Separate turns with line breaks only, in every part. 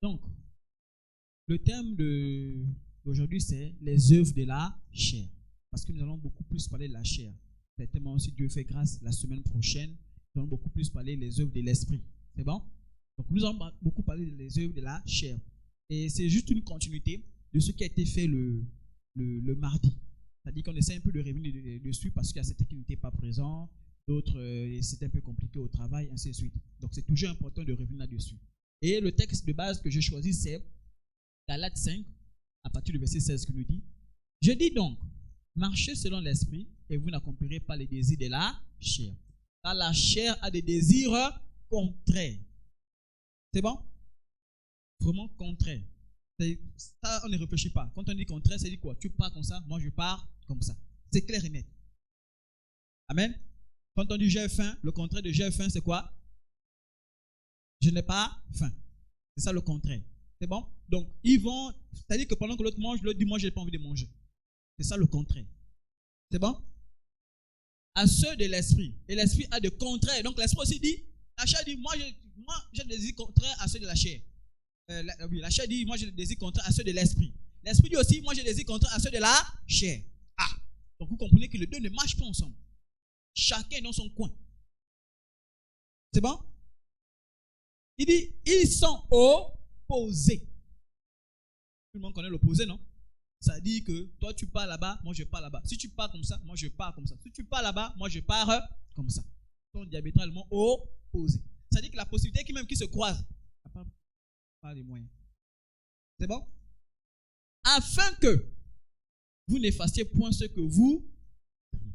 Donc, le thème d'aujourd'hui, c'est les œuvres de la chair. Parce que nous allons beaucoup plus parler de la chair. Certainement, si Dieu fait grâce, la semaine prochaine, nous allons beaucoup plus parler des œuvres de l'esprit. C'est bon? Donc, nous allons beaucoup parler des œuvres de la chair. Et c'est juste une continuité de ce qui a été fait le mardi. C'est-à-dire qu'on essaie un peu de revenir dessus parce qu'il y a certains qui n'étaient pas présents, d'autres, c'était un peu compliqué au travail, ainsi de suite. Donc, c'est toujours important de revenir là-dessus. Et le texte de base que j'ai choisi, c'est Galates 5, à partir du verset 16, qui nous dit: je dis donc, marchez selon l'esprit et vous n'accomplirez pas les désirs de la chair. Car la chair a des désirs contraires. C'est bon? Vraiment contraire. Ça, on ne réfléchit pas. Quand on dit contraire, c'est dit quoi? Tu pars comme ça, moi je pars comme ça. C'est clair et net. Amen. Quand on dit j'ai faim, le contraire de j'ai faim, c'est quoi? Je n'ai pas faim. C'est ça le contraire. C'est bon? Donc, ils vont, c'est-à-dire que pendant que l'autre mange, l'autre dit moi je n'ai pas envie de manger. C'est ça le contraire. C'est bon? À ceux de l'esprit. Et l'esprit a de contraires. Donc l'esprit aussi dit, la chair dit, moi j'ai des désirs contraires à ceux de la chair. La chair dit, moi j'ai des désirs contraires à ceux de l'esprit. L'esprit dit aussi, moi j'ai des désirs contraires à ceux de la chair. Ah! Donc vous comprenez que les deux ne marchent pas ensemble. Chacun est dans son coin. C'est bon? Il dit, ils sont opposés. Tout le monde connaît l'opposé, non? Ça dit que toi tu pars là-bas, moi je pars là-bas. Si tu pars comme ça, moi je pars comme ça. Si tu pars là-bas, moi je pars comme ça. Ils sont diamétralement opposés. Ça dit que la possibilité qui se croisent, pas les moyens. C'est bon? Afin que vous n'effaciez point ce que vous voudriez.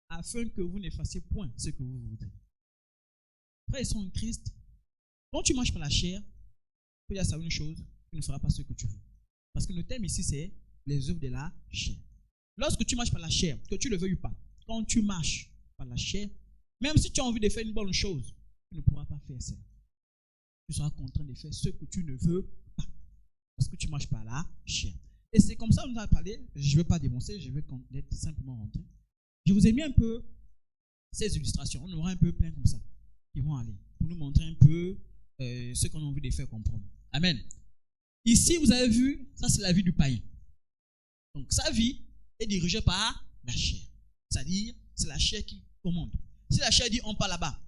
Afin que vous n'effaciez point ce que vous voudriez. Frères et sœurs en Christ, quand tu marches par la chair, il faut dire ça une chose, tu ne feras pas ce que tu veux. Parce que le thème ici, c'est les œuvres de la chair. Lorsque tu marches par la chair, que tu le veuilles ou pas, quand tu marches par la chair, même si tu as envie de faire une bonne chose, tu ne pourras pas faire ça. Tu seras contraint de faire ce que tu ne veux pas. Parce que tu marches par la chair. Et c'est comme ça qu'on nous a parlé. Je ne vais pas dénoncer, je vais simplement rentrer. Je vous ai mis un peu ces illustrations. On aura un peu plein comme ça. Ils vont aller pour nous montrer un peu ce qu'on a envie de faire comprendre. Amen. Ici, vous avez vu, ça c'est la vie du païen. Donc sa vie est dirigée par la chair. C'est-à-dire, c'est la chair qui commande. Si la chair dit on part là-bas,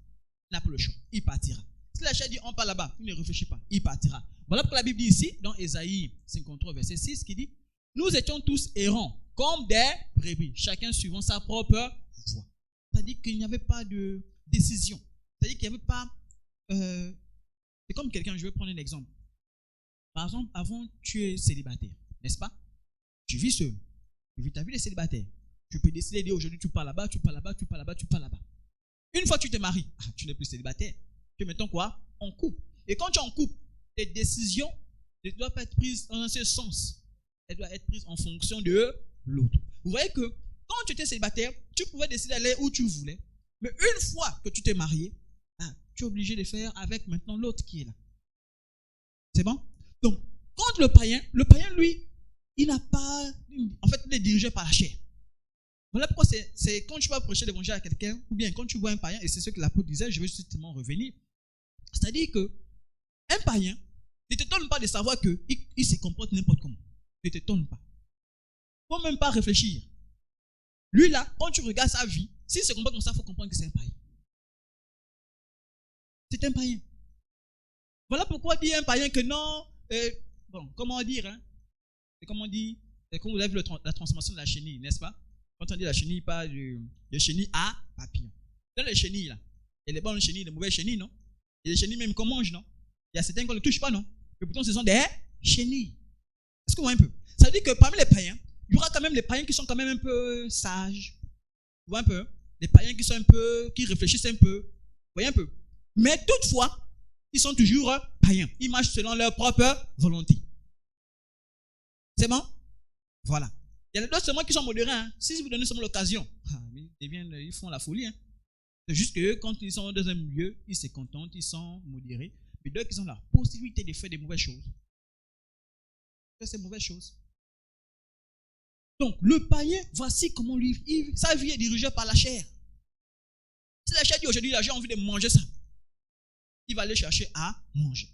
il n'a pas le choix, il partira. Si la chair dit on part là-bas, il ne réfléchit pas, il partira. Voilà pourquoi la Bible dit ici, dans Ésaïe 53, verset 6, qui dit: nous étions tous errants, comme des brebis, chacun suivant sa propre voie. C'est-à-dire qu'il n'y avait pas de décision. C'est-à-dire qu'il n'y avait pas... c'est comme quelqu'un, je vais prendre un exemple. Par exemple, avant, tu es célibataire, n'est-ce pas? Tu vis seul. Tu vis ta vie de célibataire. Tu peux décider de dire aujourd'hui, tu pars là-bas, tu pars là-bas, tu pars là-bas, tu pars là-bas. Une fois que tu te maries, tu n'es plus célibataire. Tu es maintenant quoi? En couple. Et quand tu es en couple, tes décisions ne doivent pas être prises dans ce sens. Elles doivent être prises en fonction de l'autre. Vous voyez que quand tu étais célibataire, tu pouvais décider d'aller où tu voulais. Mais une fois que tu t'es marié, tu es obligé de faire avec maintenant l'autre qui est là. C'est bon? Donc, quand le païen, lui, il n'a pas... En fait, il est dirigé par la chair. Voilà pourquoi c'est quand tu vas prêcher l'évangile à quelqu'un, ou bien quand tu vois un païen, et c'est ce que l'apôtre disait, je vais justement revenir. C'est-à-dire que un païen ne t'étonne pas de savoir qu'il se comporte n'importe comment. Ne t'étonne pas. Il ne faut même pas réfléchir. Lui là, quand tu regardes sa vie, s'il se comporte comme ça, il faut comprendre que c'est un païen. C'est un païen. Voilà pourquoi dit un païen que non... bon, comment dire, hein? C'est comme on dit, c'est comme vous avez vu la transformation de la chenille, n'est-ce pas? Quand on dit la chenille, pas de chenille à papillon. Dans les chenilles, là, il y a les bonnes chenilles, les mauvaises chenilles, non? Il y a des chenilles même qu'on mange, non? Il y a certains qu'on ne touche pas, non? Et pourtant, ce sont des chenilles. Est-ce que vous voyez un peu? Ça veut dire que parmi les païens, il y aura quand même les païens qui sont quand même un peu sages. Vous voyez un peu? Les païens qui sont un peu, qui réfléchissent un peu. Vous voyez un peu? Mais toutefois, ils sont toujours païens. Ils marchent selon leur propre volonté. C'est bon? Voilà. Il y a d'autres seulement qui sont modérés. Hein. Si vous donnez seulement l'occasion, ils font la folie. Hein. C'est juste que quand ils sont dans un milieu, ils se contentent, ils sont modérés. Mais d'autres qui ont la possibilité de faire des mauvaises choses. Faire ces mauvaises choses. Donc, le païen, voici comment sa vie est dirigée par la chair. Si la chair dit aujourd'hui, j'ai envie de manger ça, il va aller chercher à manger.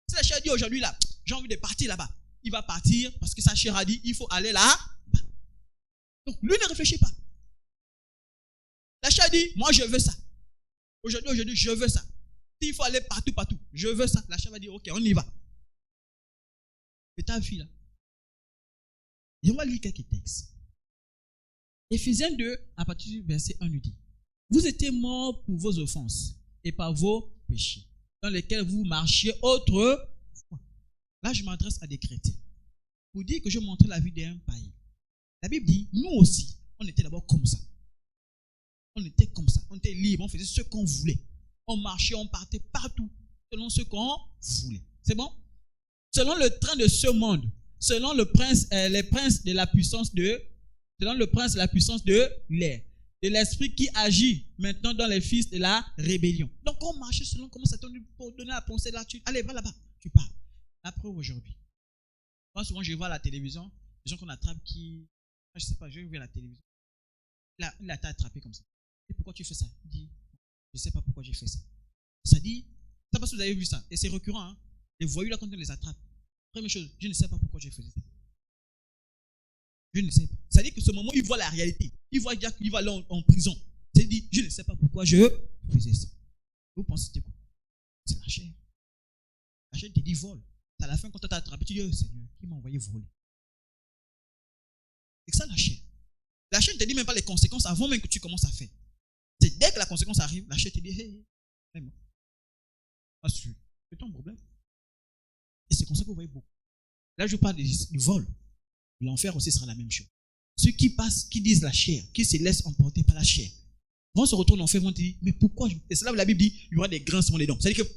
Si la chair dit aujourd'hui là, j'ai envie de partir là-bas, il va partir parce que sa chair a dit, il faut aller là-bas. Donc lui ne réfléchit pas. La chair dit, moi je veux ça. Aujourd'hui, je veux ça. S'il faut aller partout, je veux ça. La chair va dire, ok, on y va. C'est ta vie là. Et on va lire quelques textes. Éphésiens 2, à partir du verset 1, nous dit, vous étiez morts pour vos offenses et par vos péchés, dans lesquels vous marchiez autrefois. Là, je m'adresse à des chrétiens. Pour dire que je montrais la vie d'un païen. La Bible dit, nous aussi, on était d'abord comme ça. On était comme ça. On était libre, on faisait ce qu'on voulait. On marchait, on partait partout, selon ce qu'on voulait. C'est bon? Selon le train de ce monde, selon les princes de la puissance de l'air, de l'esprit qui agit maintenant dans les fils de la rébellion. Donc on marchait selon comment ça tourne pour donner la pensée là. Allez, va là-bas, tu pars. La preuve aujourd'hui. Moi souvent je vois à la télévision, les gens qu'on attrape qui, je sais pas, je vais à la télévision. Il a été attrapé comme ça. Et pourquoi tu fais ça? Il dit, je ne sais pas pourquoi j'ai fait ça. Ça dit, ça parce que vous avez vu ça. Et c'est récurrent, hein? Les voyous là quand on les attrape. Première chose, je ne sais pas pourquoi j'ai fait ça. Je ne sais pas. Ça dit que ce moment, il voit la réalité. Il voit qu'il va aller en prison. C'est dit, je ne sais pas pourquoi je faisais ça. Vous pensez c'était quoi? C'est la chair. La chair te dit vole. À la fin, quand tu t'as attrapé, tu dis, oh Seigneur, qui m'a envoyé voler? C'est ça la chair. La chair ne te dit même pas les conséquences avant même que tu commences à faire. C'est dès que la conséquence arrive, la chair te dit, hey, c'est ton problème. Et c'est comme ça que vous voyez beaucoup. Là, je parle du vol. L'enfer aussi sera la même chose. Ceux qui passent, qui disent la chair, qui se laissent emporter par la chair, vont se retourner en enfer, vont te dire, mais pourquoi? Et c'est là où la Bible dit, il y aura des grincements des dents. C'est-à-dire que,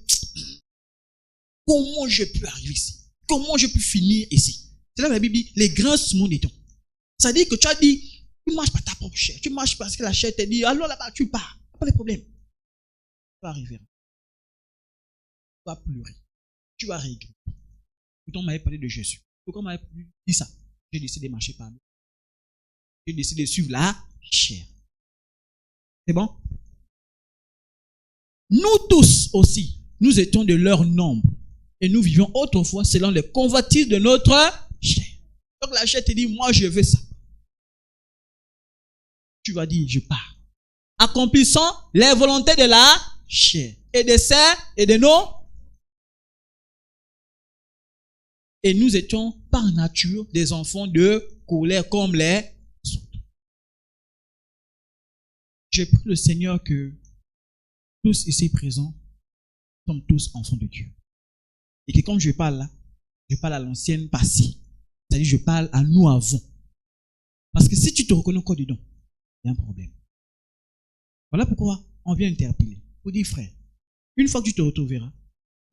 comment je peux arriver ici? Comment je peux finir ici? C'est là où la Bible dit, les grincements des dents. C'est-à-dire que tu as dit, tu ne marches pas ta propre chair, tu marches parce que la chair t'a dit, alors là-bas, tu pars. Pas de problème. Tu vas arriver. Tu vas pleurer. Tu vas regretter. Pourtant, on m'avait parlé de Jésus. Pourquoi on m'avait dit ça? J'ai décidé de marcher par nous. J'ai décidé de suivre la chair. C'est bon? Nous tous aussi, nous étions de leur nombre. Et nous vivions autrefois selon les convoitises de notre chair. Donc la chair te dit, moi je veux ça. Tu vas dire, je pars. Accomplissant les volontés de la chair. Et de celles et de nos. Et nous étions par nature des enfants de colère comme les autres. Je prie le Seigneur que tous ici présents sommes tous enfants de Dieu. Et que quand je parle là, je parle à l'ancienne passée. C'est-à-dire je parle à nous avant. Parce que si tu te reconnais encore dedans, il y a un problème. Voilà pourquoi on vient interpeller. Pour dire frère, une fois que tu te retrouveras,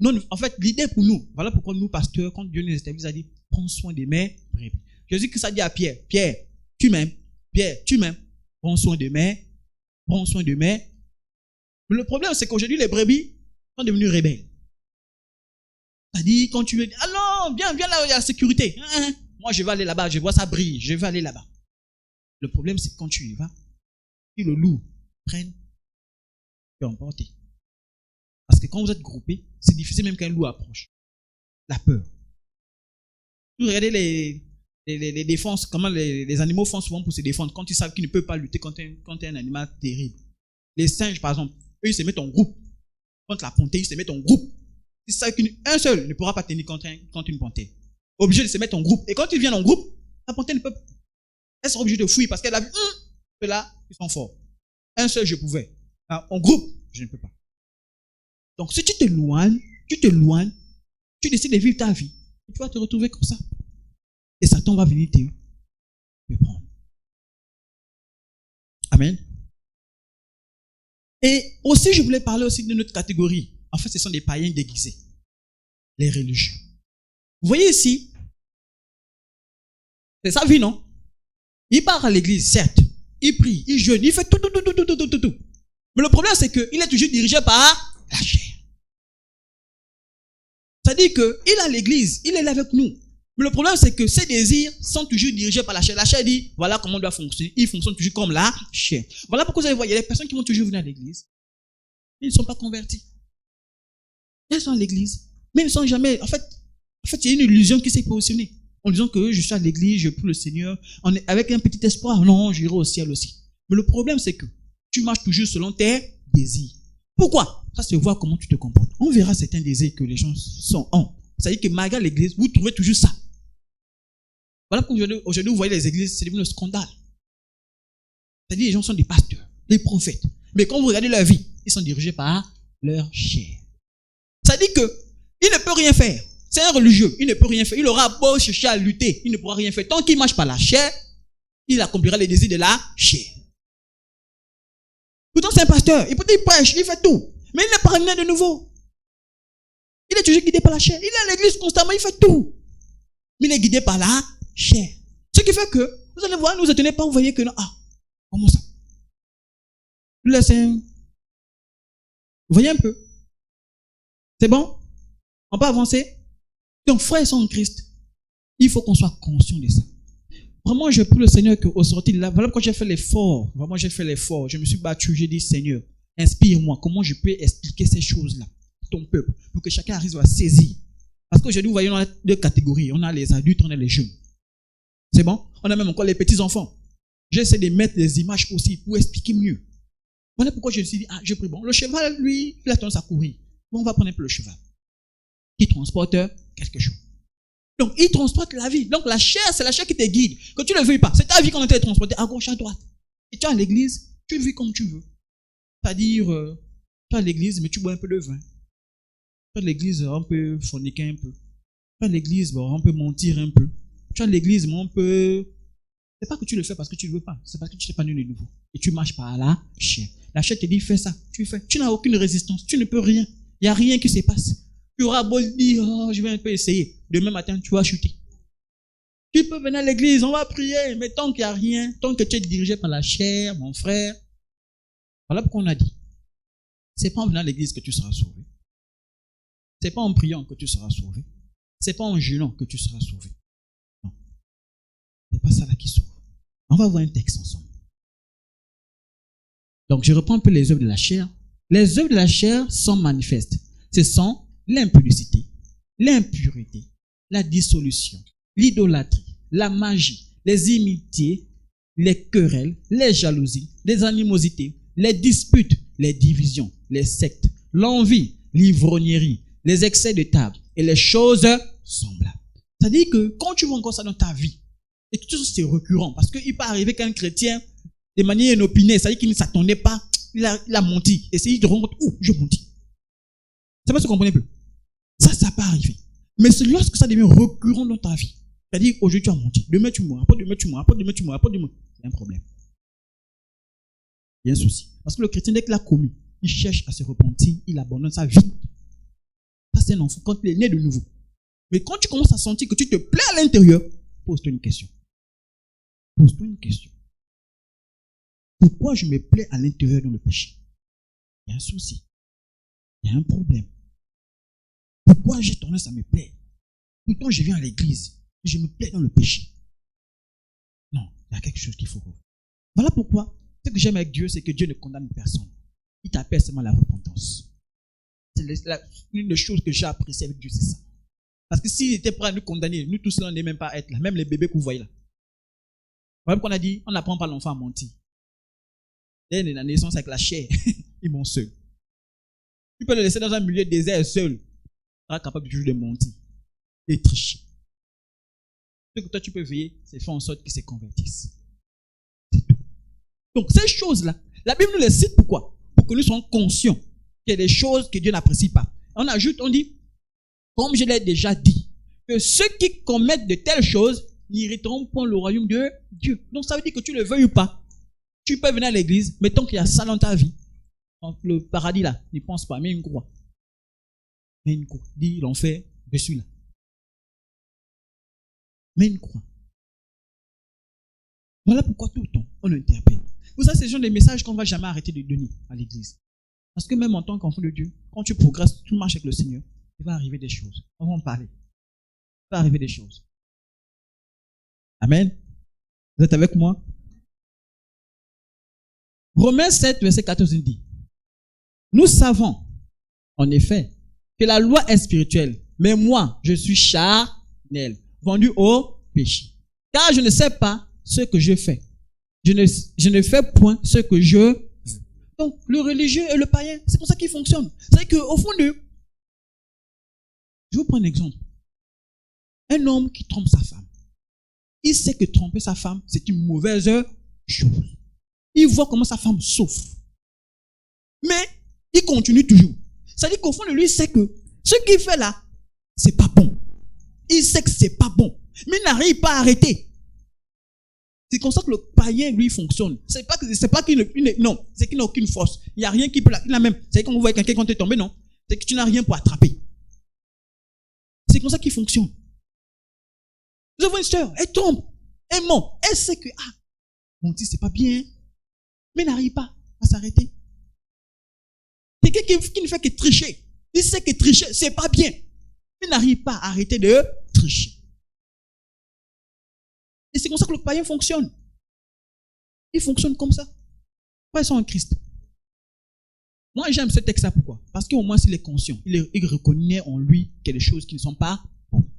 non, en fait, l'idée pour nous, voilà pourquoi nous, pasteurs, quand Dieu nous établit, a dit, prends soin de mes brebis. Jésus qui ça dit à Pierre, Pierre, tu m'aimes, prends soin de mes. Mais le problème, c'est qu'aujourd'hui, les brebis sont devenus rebelles. C'est-à-dire, quand tu veux dire, ah non, viens là où il y a la sécurité. Moi, je vais aller là-bas, je vois ça brille, je vais aller là-bas. Le problème, c'est que quand tu y vas, si le loup prenne, tu peux emporter. Parce que quand vous êtes groupés, c'est difficile même qu'un loup approche. La peur. Vous regardez les défenses, comment les animaux font souvent pour se défendre quand ils savent qu'ils ne peuvent pas lutter contre un animal terrible. Les singes, par exemple, eux, ils se mettent en groupe. Contre la panthère, ils se mettent en groupe. Ils savent qu'un seul ne pourra pas tenir contre une panthère. Obligé de se mettre en groupe. Et quand ils viennent en groupe, la panthère ne peut pas. Elle sera obligée de fuir parce qu'elle a vu, ceux-là, ils sont forts. Un seul, je pouvais. En groupe, je ne peux pas. Donc, si tu t'éloignes, tu décides de vivre ta vie, et tu vas te retrouver comme ça. Et Satan va venir te prendre. Amen. Et aussi, je voulais parler aussi de notre catégorie. En fait, ce sont des païens déguisés. Les religieux. Vous voyez ici, c'est sa vie, non? Il part à l'église, certes. Il prie, il jeûne, il fait tout. Mais le problème, c'est qu'il est toujours dirigé par la chair. C'est-à-dire qu'il est à l'église, il est là avec nous. Mais le problème, c'est que ses désirs sont toujours dirigés par la chair. La chair dit, voilà comment on doit fonctionner. Il fonctionne toujours comme la chair. Voilà pourquoi vous allez voir, il y a des personnes qui vont toujours venir à l'église. Ils ne sont pas convertis. Elles sont à l'église. Mais ils ne sont jamais... En fait, il y a une illusion qui s'est positionnée. En disant que je suis à l'église, je prie le Seigneur, avec un petit espoir. Non, j'irai au ciel aussi. Mais le problème, c'est que tu marches toujours selon tes désirs. Pourquoi? Ça, c'est voir comment tu te comportes. On verra certains désirs que les gens ont. C'est-à-dire que malgré l'église, vous trouvez toujours ça. Voilà pourquoi aujourd'hui, vous voyez les églises, c'est devenu un scandale. C'est-à-dire que les gens sont des pasteurs, des prophètes. Mais quand vous regardez leur vie, ils sont dirigés par leur chair. Ça dit que il ne peut rien faire. C'est un religieux, il ne peut rien faire. Il aura beau chercher à lutter, il ne pourra rien faire. Tant qu'il marche par la chair, il accomplira les désirs de la chair. Pourtant, c'est un pasteur. Et pourtant, il prêche, il fait tout. Mais il n'est pas ramené de nouveau. Il est toujours guidé par la chair. Il est à l'église constamment, il fait tout. Mais il est guidé par la chair. Ce qui fait que, vous allez voir, ne vous étonnez pas, vous voyez que non. Ah, comment ça? Laissez. Vous voyez un peu? C'est bon? On peut avancer? Donc, frères et sœurs en Christ, il faut qu'on soit conscient de ça. Vraiment, je prie le Seigneur qu'au sortir de là, voilà pourquoi j'ai fait l'effort. Vraiment, j'ai fait l'effort. Je me suis battu, j'ai dit, Seigneur, inspire-moi. Comment je peux expliquer ces choses-là à ton peuple pour que chacun arrive à saisir. Parce qu'aujourd'hui, vous voyez, on a deux catégories. On a les adultes, on a les jeunes. C'est bon? On a même encore les petits-enfants. J'essaie de mettre des images aussi pour expliquer mieux. Voilà pourquoi je me suis dit, je prie. Bon, le cheval, lui, il a tendance à courir. Bon, on va prendre un peu le cheval. Qui transporte quelque chose. Donc, il transporte la vie. Donc, la chair, c'est la chair qui te guide. Que tu ne le veuilles pas. C'est ta vie qu'on a été transportée à gauche, à droite. Et tu es à l'église, tu vis comme tu veux. C'est-à-dire, tu es à l'église, mais tu bois un peu de vin. Tu es à l'église, on peut forniquer un peu. Tu es à l'église, on peut mentir un peu. Tu es à l'église, mais on peut... C'est pas que tu le fais parce que tu ne veux pas. C'est parce que tu t'es pas né de nouveau. Et tu marches par la chair. La chair te dit, fais ça. Tu fais. Tu n'as aucune résistance. Tu ne peux rien. Il n'y a rien qui se passe. Tu auras beau dire, je vais un peu essayer. Demain matin, tu vas chuter. Tu peux venir à l'église, on va prier, mais tant qu'il n'y a rien, tant que tu es dirigé par la chair, mon frère, voilà pourquoi on a dit. C'est pas en venant à l'église que tu seras sauvé. C'est pas en priant que tu seras sauvé. C'est pas en jeûnant que tu seras sauvé. Non. C'est pas ça là qui sauve. On va voir un texte ensemble. Donc, je reprends un peu les œuvres de la chair. Les œuvres de la chair sont manifestes. Ce sont l'impudicité, l'impureté, la dissolution, l'idolâtrie, la magie, les inimitiés, les querelles, les jalousies, les animosités, les disputes, les divisions, les sectes, l'envie, l'ivrognerie, les excès de table et les choses semblables. C'est-à-dire que quand tu vois encore ça dans ta vie, et que c'est récurrent, parce qu'il peut arriver qu'un chrétien, de manière inopinée, c'est-à-dire qu'il ne s'attendait pas, il a menti, et c'est il te rend compte, je mentis. C'est pas ce que vous comprenez plus. Ça peut arriver. Mais c'est lorsque ça devient récurrent dans ta vie. C'est-à-dire, aujourd'hui tu as menti, demain tu mens, après demain tu mens, après demain tu mens, après demain. C'est un problème. Il y a un souci. Parce que le chrétien, dès qu'il a commis, il cherche à se repentir, il abandonne sa vie. Ça, c'est un enfant quand il est né de nouveau. Mais quand tu commences à sentir que tu te plais à l'intérieur, pose-toi une question. Pose-toi une question. Pourquoi je me plais à l'intérieur dans le péché? Il y a un souci. Il y a un problème. Pourquoi j'ai tendance à me plaire? Pourtant, je viens à l'église et je me plais dans le péché. Non, il y a quelque chose qu'il faut revoir. Voilà pourquoi, ce que j'aime avec Dieu, c'est que Dieu ne condamne personne. Il t'appelle seulement la repentance. C'est l'une des choses que j'ai appréciées avec Dieu, c'est ça. Parce que s'il était prêt à nous condamner, nous tous là, on n'est même pas être là. Même les bébés que vous voyez là. Voilà pourquoi on a dit, on n'apprend pas l'enfant à mentir. Dès la naissance avec la chair, ils montent seuls. Tu peux le laisser dans un milieu désert seul. Tu seras capable de mentir et tricher. Ce que toi tu peux veiller, c'est faire en sorte qu'ils se convertissent. C'est tout. Donc ces choses-là, la Bible nous les cite pourquoi? Pour que nous soyons conscients qu'il y a des choses que Dieu n'apprécie pas. On ajoute, on dit, comme je l'ai déjà dit, que ceux qui commettent de telles choses n'hériteront point le royaume de Dieu. Donc ça veut dire que tu le veuilles ou pas, tu peux venir à l'église, mais tant qu'il y a ça dans ta vie, donc le paradis là, n'y pense pas, mets une croix. Mets une croix. Dis l'enfer, je suis là. Mets une croix. Voilà pourquoi tout le temps, on interpelle. Vous savez, ce sont des messages qu'on ne va jamais arrêter de donner à l'église. Parce que même en tant qu'enfant de Dieu, quand tu progresses, tu marches avec le Seigneur, il va arriver des choses. On va en parler. Il va arriver des choses. Amen. Vous êtes avec moi? Romains 7, verset 14 dit, nous savons, en effet, que la loi est spirituelle, mais moi, je suis charnel, vendu au péché. Car je ne sais pas ce que je fais. Je ne fais point ce que je veux. Donc, le religieux et le païen, c'est pour ça qu'ils fonctionnent. C'est qu'au fond d'eux, je vous prends un exemple. Un homme qui trompe sa femme. Il sait que tromper sa femme, c'est une mauvaise chose. Il voit comment sa femme souffre. Mais il continue toujours. C'est-à-dire qu'au fond de lui, il sait que ce qu'il fait là, c'est pas bon. Il sait que c'est pas bon. Mais il n'arrive pas à arrêter. C'est comme ça que le païen, lui, fonctionne. C'est pas qu'il non, c'est qu'il n'a aucune force. Il n'y a rien qui peut il a même. C'est quand vous voyez quelqu'un quand tu es tombé, non? C'est que tu n'as rien pour attraper. C'est comme ça qu'il fonctionne. Vous avez une sœur, elle tombe, elle ment, elle sait que, mon Dieu, c'est pas bien, mais n'arrive pas à s'arrêter. C'est quelqu'un qui ne fait que tricher. Il sait que tricher, c'est pas bien, mais n'arrive pas à arrêter de tricher. Et c'est comme ça que le païen fonctionne. Il fonctionne comme ça. Pourquoi ils sont en Christ? Moi, j'aime ce texte-là. Pourquoi? Parce qu'au moins, s'il est conscient, il reconnaît en lui qu'il y a des choses qui ne sont pas bonnes.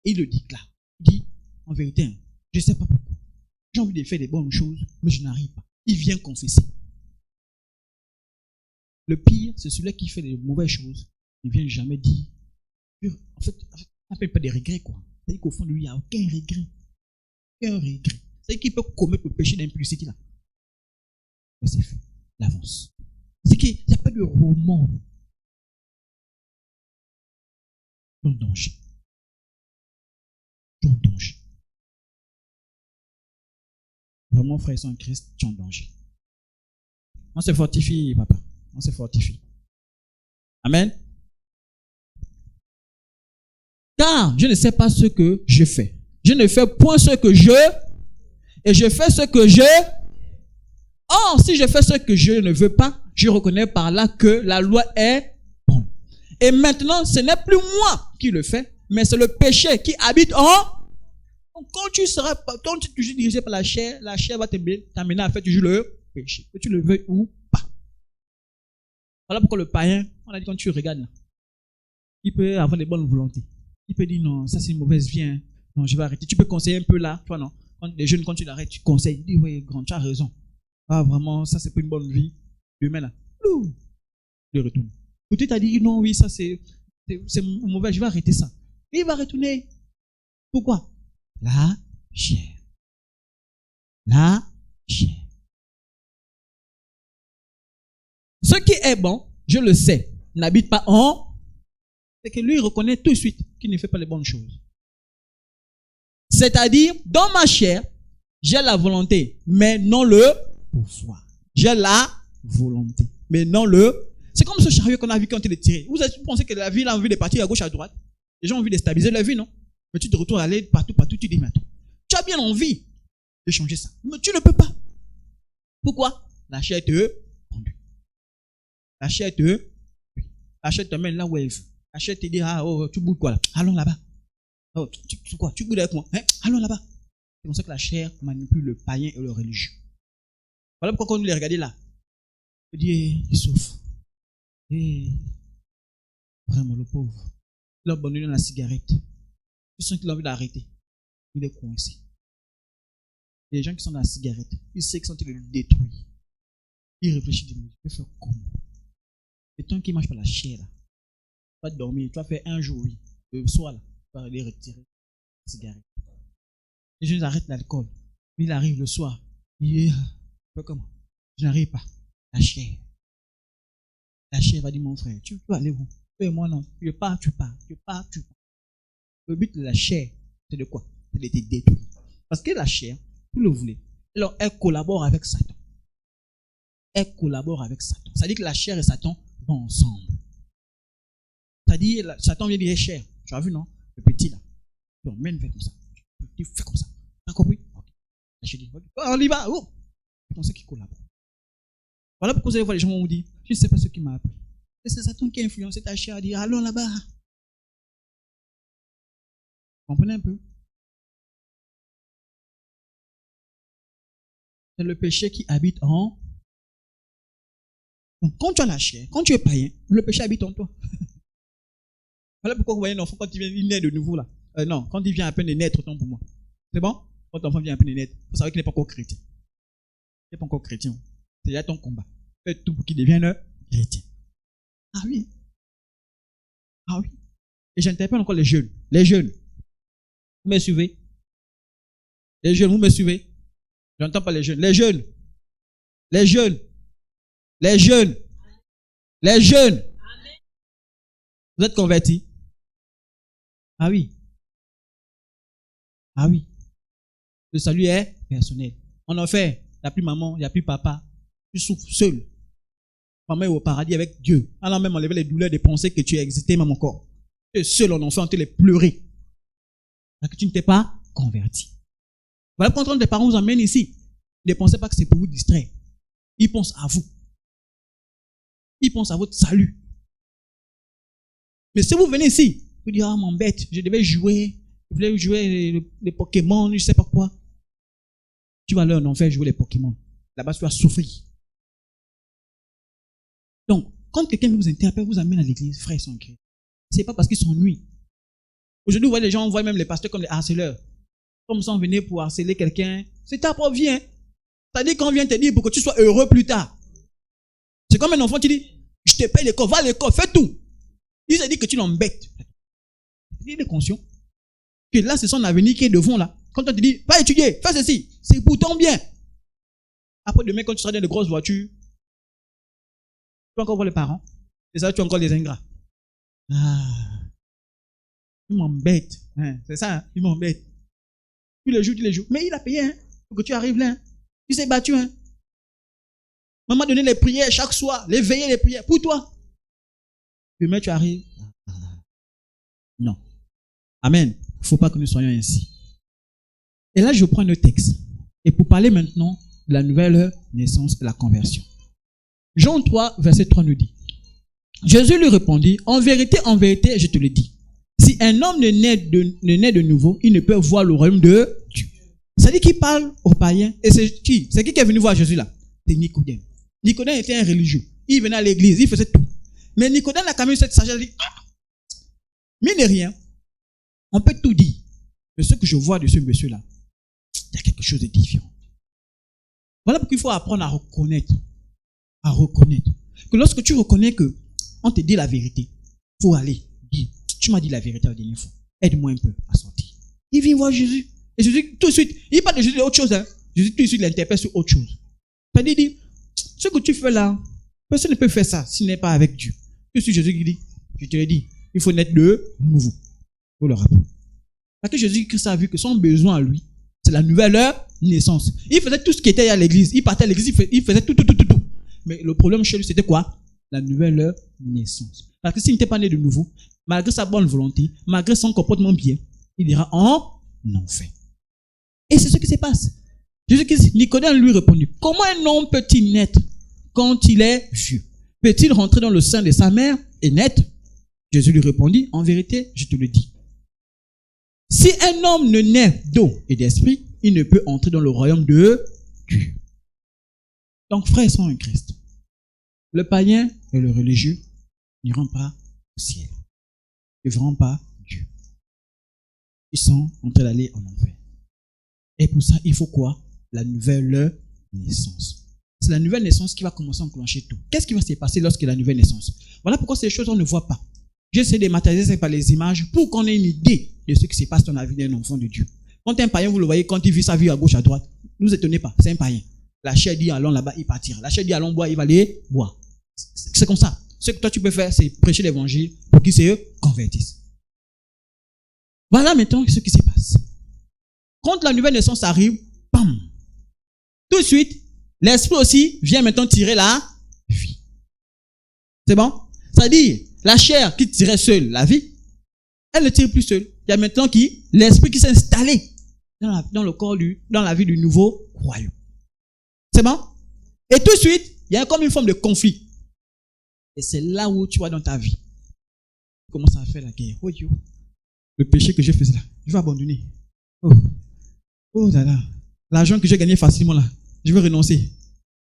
Et il le dit là. Il dit, en vérité, je ne sais pas pourquoi. J'ai envie de faire des bonnes choses, mais je n'arrive pas. Il vient confesser. Le pire, c'est celui qui fait des mauvaises choses. Il ne vient jamais dire. En fait, on n'appelle pas des regrets, quoi. C'est-à-dire qu'au fond de lui, il n'y a aucun regret. Aucun regret. C'est-à-dire qu'il peut commettre le péché d'impulsité là. Mais c'est fait. Il avance. C'est qu'il n'y a pas de remords. Dans le danger. Tu es en danger. Vraiment, frère, en Christ, tu es en danger. On se fortifie, papa. On se fortifie. Amen. Car je ne sais pas ce que je fais. Je ne fais point ce que je, et je fais ce que je. Or, si je fais ce que je ne veux pas, je reconnais par là que la loi est bonne. Et maintenant, ce n'est plus moi qui le fais, mais c'est le péché qui habite en. Quand tu es toujours dirigé par la chair va t'amener à faire toujours le péché. Que tu le veuilles ou pas. Voilà pourquoi le païen, on a dit quand tu regardes là, il peut avoir des bonnes volontés. Il peut dire non, ça c'est une mauvaise vie, hein. Non, je vais arrêter. Tu peux conseiller un peu là, toi non. Quand les jeunes, quand tu l'arrêtes, tu conseilles. Il dit oui, grand, tu as raison. Vraiment, ça c'est pas une bonne vie. Demain là, il retourne. Peut-être t'as dit non, oui, ça c'est mauvais, je vais arrêter ça. Et il va retourner. Pourquoi? La chair. La chair. Ce qui est bon, je le sais, n'habite pas en. C'est que lui, il reconnaît tout de suite qu'il ne fait pas les bonnes choses. C'est-à-dire, dans ma chair, j'ai la volonté, mais non le pouvoir. J'ai la volonté, mais non le. C'est comme ce chariot qu'on a vu quand il est tiré. Vous pensez que la ville a envie de partir à gauche, à droite? Les gens ont envie de stabiliser la vie, non? Mais tu te retrouves à aller partout, tu dis, mais attends, tu as bien envie de changer ça. Mais tu ne peux pas. Pourquoi? La chair te conduit. La chair te mène là où elle veut. La chair te dit, tu bouges quoi là? Allons là-bas. Oh, tu bouges avec moi? Hein? Allons là-bas. C'est comme ça que la chair manipule le païen et le religieux. Voilà pourquoi quand nous les regardons là, on dit, il souffre. Et vraiment, le pauvre. Il a abandonné la cigarette. Tu sens qu'il a envie d'arrêter. Il est coincé. Les gens qui sont dans la cigarette, ils savent qu'ils sont en train de le détruire. Ils réfléchissent, ils disent, je vais faire comment? Et toi qui marches par la chair, là, tu vas dormir, tu vas faire un jour, oui. Le soir, là, tu vas aller retirer la cigarette. Les gens arrêtent l'alcool. Il arrive le soir. Il est, comment? Je n'arrive pas. La chair. La chair va dire, mon frère, tu peux aller où? Et moi non. Tu pars. Le but de la chair, c'est de quoi? C'est de te détruire. Parce que la chair, vous le voulez. Alors, elle collabore avec Satan. C'est-à-dire que la chair et Satan vont ensemble. C'est-à-dire, Satan vient dire, chair. Tu as vu, non? Le petit là. Tu emmènes, fais comme ça. Tu fais comme ça. Tu as compris? Ok. La chair dit, on y va. C'est comme ça qu'il collabore. Voilà pourquoi vous allez voir les gens vont vous dire, je ne sais pas ce qui m'a appris. Et c'est Satan qui a influencé ta chair à dire, allons là-bas. Vous comprenez un peu? C'est le péché qui habite en. Donc, quand tu as la chair, quand tu es païen, le péché habite en toi. Voilà pourquoi vous voyez un enfant quand il naît de nouveau là. Non, quand il vient à peine de naître, autant pour moi. C'est bon? Quand l'enfant vient à peine de naître, il faut savoir qu'il n'est pas encore chrétien. Il n'est pas encore chrétien. C'est déjà ton combat. Fais tout pour qu'il devienne chrétien. Ah oui. Ah oui. Et j'interpelle encore les jeunes. Les jeunes. Vous me suivez? Les jeunes, vous me suivez? J'entends pas les jeunes. Les jeunes. Les jeunes. Les jeunes. Les jeunes. Vous êtes convertis? Ah oui. Ah oui. Le salut est personnel. En effet, il n'y a plus maman, il n'y a plus papa. Tu souffres seul. Maman est au paradis avec Dieu. Alors même enlever les douleurs des pensées que tu as existé même encore. Tu es seul en enfant, tu les pleurer. Parce que tu ne t'es pas converti. Voilà pourquoi quand tes parents vous emmènent ici, ne pensez pas que c'est pour vous distraire. Ils pensent à vous. Ils pensent à votre salut. Mais si vous venez ici, vous dites, ah, m'embête, je devais jouer, je voulais jouer les Pokémon, je ne sais pas quoi. Tu vas aller en enfer jouer les Pokémon. Là-bas, tu vas souffrir. Donc, quand quelqu'un vous interpelle, vous amène à l'église, frères sont Christ. Ce n'est pas parce qu'ils s'ennuient. Aujourd'hui, vous voyez les gens, on voit même les pasteurs comme les harceleurs. Comme ça, on venait pour harceler quelqu'un. C'est ta propre vie, hein. C'est-à-dire qu'on vient te dire pour que tu sois heureux plus tard. C'est comme un enfant qui dit, je te paye l'école, va à l'école, fais tout. Il se dit que tu l'embêtes. Il est conscient que là, c'est son avenir qui est devant là. Quand on te dit, va étudier, fais ceci, c'est pour ton bien. Après, demain, quand tu seras dans de grosses voitures, tu vas encore voir les parents. Et ça, tu as encore les ingrats. Ah, il m'embête. Hein, c'est ça, il m'embête. Tous les jours. Mais il a payé, hein, pour que tu arrives là. Hein. Il s'est battu. Hein. Maman a donné les prières chaque soir, les veillées, les prières, pour toi. Demain, tu arrives. Non. Amen. Il ne faut pas que nous soyons ainsi. Et là, je prends le texte. Et pour parler maintenant de la nouvelle naissance et la conversion. Jean 3, verset 3 nous dit. Jésus lui répondit, en vérité, je te le dis. Si un homme ne naît de nouveau, il ne peut voir le royaume de Dieu. C'est-à-dire qu'il parle aux païens. Et c'est qui? C'est qui est venu voir Jésus là? C'est Nicodème. Nicodème était un religieux. Il venait à l'église, il faisait tout. Mais Nicodème a quand même cette sagesse. Il dit, mine de rien, on peut tout dire. Mais ce que je vois de ce monsieur-là, il y a quelque chose de différent. Voilà pourquoi il faut apprendre à reconnaître. À reconnaître. Que lorsque tu reconnais que on te dit la vérité, il faut aller dire, tu m'as dit la vérité la dernière fois. Aide-moi un peu à sortir. Il vient voir Jésus. Et Jésus, tout de suite, il parle de Jésus d'autre chose. Hein. Jésus, tout de suite, l'interpelle sur autre chose. C'est-à-dire, il dit, ce que tu fais là, personne ne peut faire ça s'il n'est pas avec Dieu. Tout de suite, Jésus dit, je te l'ai dit, il faut naître de nouveau. Vous le rappelez. Parce que Jésus-Christ a vu que son besoin à lui, c'est la nouvelle naissance. Il faisait tout ce qui était à l'église. Il partait à l'église, il faisait tout. Mais le problème chez lui, c'était quoi? La nouvelle naissance. Parce que s'il n'était pas né de nouveau, malgré sa bonne volonté, malgré son comportement bien, il ira en enfer. Et c'est ce qui se passe. Jésus-Christ, Nicodème lui répondit, comment un homme peut-il naître quand il est vieux? Peut-il rentrer dans le sein de sa mère et naître? Jésus lui répondit, en vérité, je te le dis. Si un homme ne naît d'eau et d'esprit, il ne peut entrer dans le royaume de Dieu. Donc, frères et sœurs en Christ, le païen et le religieux n'iront pas au ciel. Ils ne verront pas Dieu. Ils sont en train d'aller en enfer. Et pour ça, il faut quoi? La nouvelle naissance. C'est la nouvelle naissance qui va commencer à enclencher tout. Qu'est-ce qui va se passer lorsque la nouvelle naissance? Voilà pourquoi ces choses on ne voit pas. J'essaie de matérialiser ça par les images pour qu'on ait une idée de ce qui se passe dans la vie d'un enfant de Dieu. Quand un païen, vous le voyez, quand il vit sa vie à gauche, à droite, ne vous étonnez pas, c'est un païen. La chair dit allons là-bas, il partira. La chair dit allons boire, il va aller boire. C'est comme ça. Ce que toi tu peux faire, c'est prêcher l'évangile pour qu'ils se convertissent. Voilà maintenant ce qui se passe. Quand la nouvelle naissance arrive, bam, tout de suite, l'esprit aussi vient maintenant tirer la vie. C'est bon? C'est-à-dire, la chair qui tirait seule la vie, elle ne tire plus seule. Il y a maintenant l'esprit qui s'est installé dans le corps dans la vie du nouveau royaume. C'est bon? Et tout de suite, il y a comme une forme de conflit. Et c'est là où tu vois dans ta vie, tu commences à faire la guerre. Oh Dieu, le péché que j'ai fait là, je vais abandonner. Oh là là, l'argent que j'ai gagné facilement là, je vais renoncer.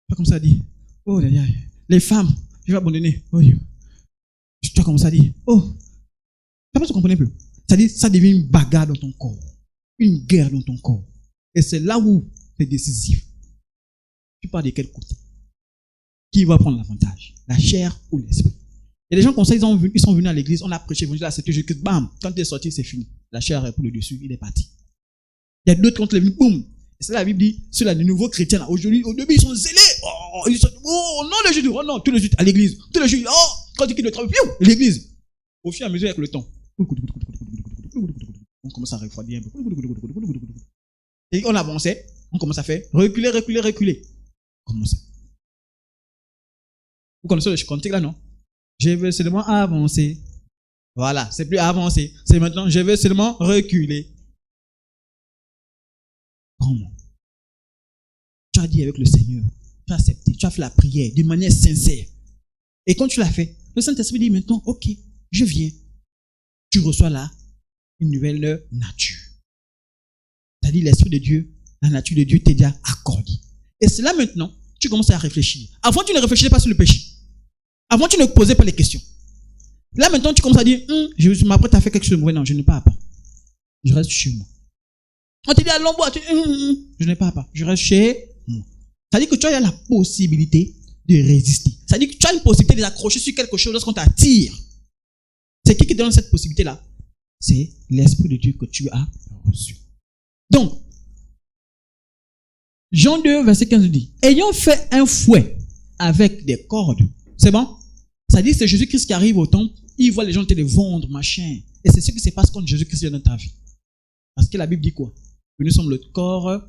Pas comme ça dit. Oh là là, les femmes, je vais abandonner. Oh Dieu. Tu as commencé à dire, oh, Ça vous comprenez un peu? C'est-à-dire, ça devient une bagarre dans ton corps. Une guerre dans ton corps. Et c'est là où c'est décisif. Tu pars de quel côté? Qui va prendre l'avantage? La chair ou l'esprit? Et les gens comme ça, ils sont venus à l'église, on a prêché, ils ont dit, là, c'était juste, bam, quand tu es sorti, c'est fini. La chair est pour le dessus, il est parti. Il y a d'autres quand il est venu, boum. Et c'est là la Bible dit, ceux-là, les nouveaux chrétiens, là, aujourd'hui, au début, ils sont zélés. Oh, non, le Jésus, oh non, tous les jours à l'église. Tous les jours, oh, quand ils quittent le travail, l'église. Au fur et à mesure, avec le temps, on commence à refroidir un peu. Et on avançait, on commence à faire reculer. Comment ça? Vous connaissez le cantique là, non? Je veux seulement avancer. Voilà, c'est plus avancer. C'est maintenant, je veux seulement reculer. Comment? Tu as dit avec le Seigneur, tu as accepté, tu as fait la prière d'une manière sincère. Et quand tu l'as fait, le Saint-Esprit dit maintenant, ok, je viens. Tu reçois là une nouvelle nature. C'est-à-dire l'Esprit de Dieu, la nature de Dieu t'est déjà accordée. Et c'est là maintenant, tu commences à réfléchir. Avant, tu ne réfléchissais pas sur le péché. Avant, tu ne posais pas les questions. Là, maintenant, tu commences à dire, je m'apprête à faire quelque chose de mauvais. Non, je ne pars pas. Je reste chez moi. On te dit, allons boire. Je ne pars pas. Je reste chez moi. C'est-à-dire que tu as la possibilité de résister. C'est-à-dire que tu as une possibilité d'accrocher sur quelque chose lorsqu'on t'attire. C'est qui donne cette possibilité-là? C'est l'Esprit de Dieu que tu as reçu. Donc, Jean 2, verset 15 dit, ayant fait un fouet avec des cordes. C'est bon? Ça dit, c'est Jésus-Christ qui arrive au temple, il voit les gens te les vendre, machin. Et c'est ce qui se passe quand Jésus-Christ vient dans ta vie. Parce que la Bible dit quoi? Que nous sommes le corps,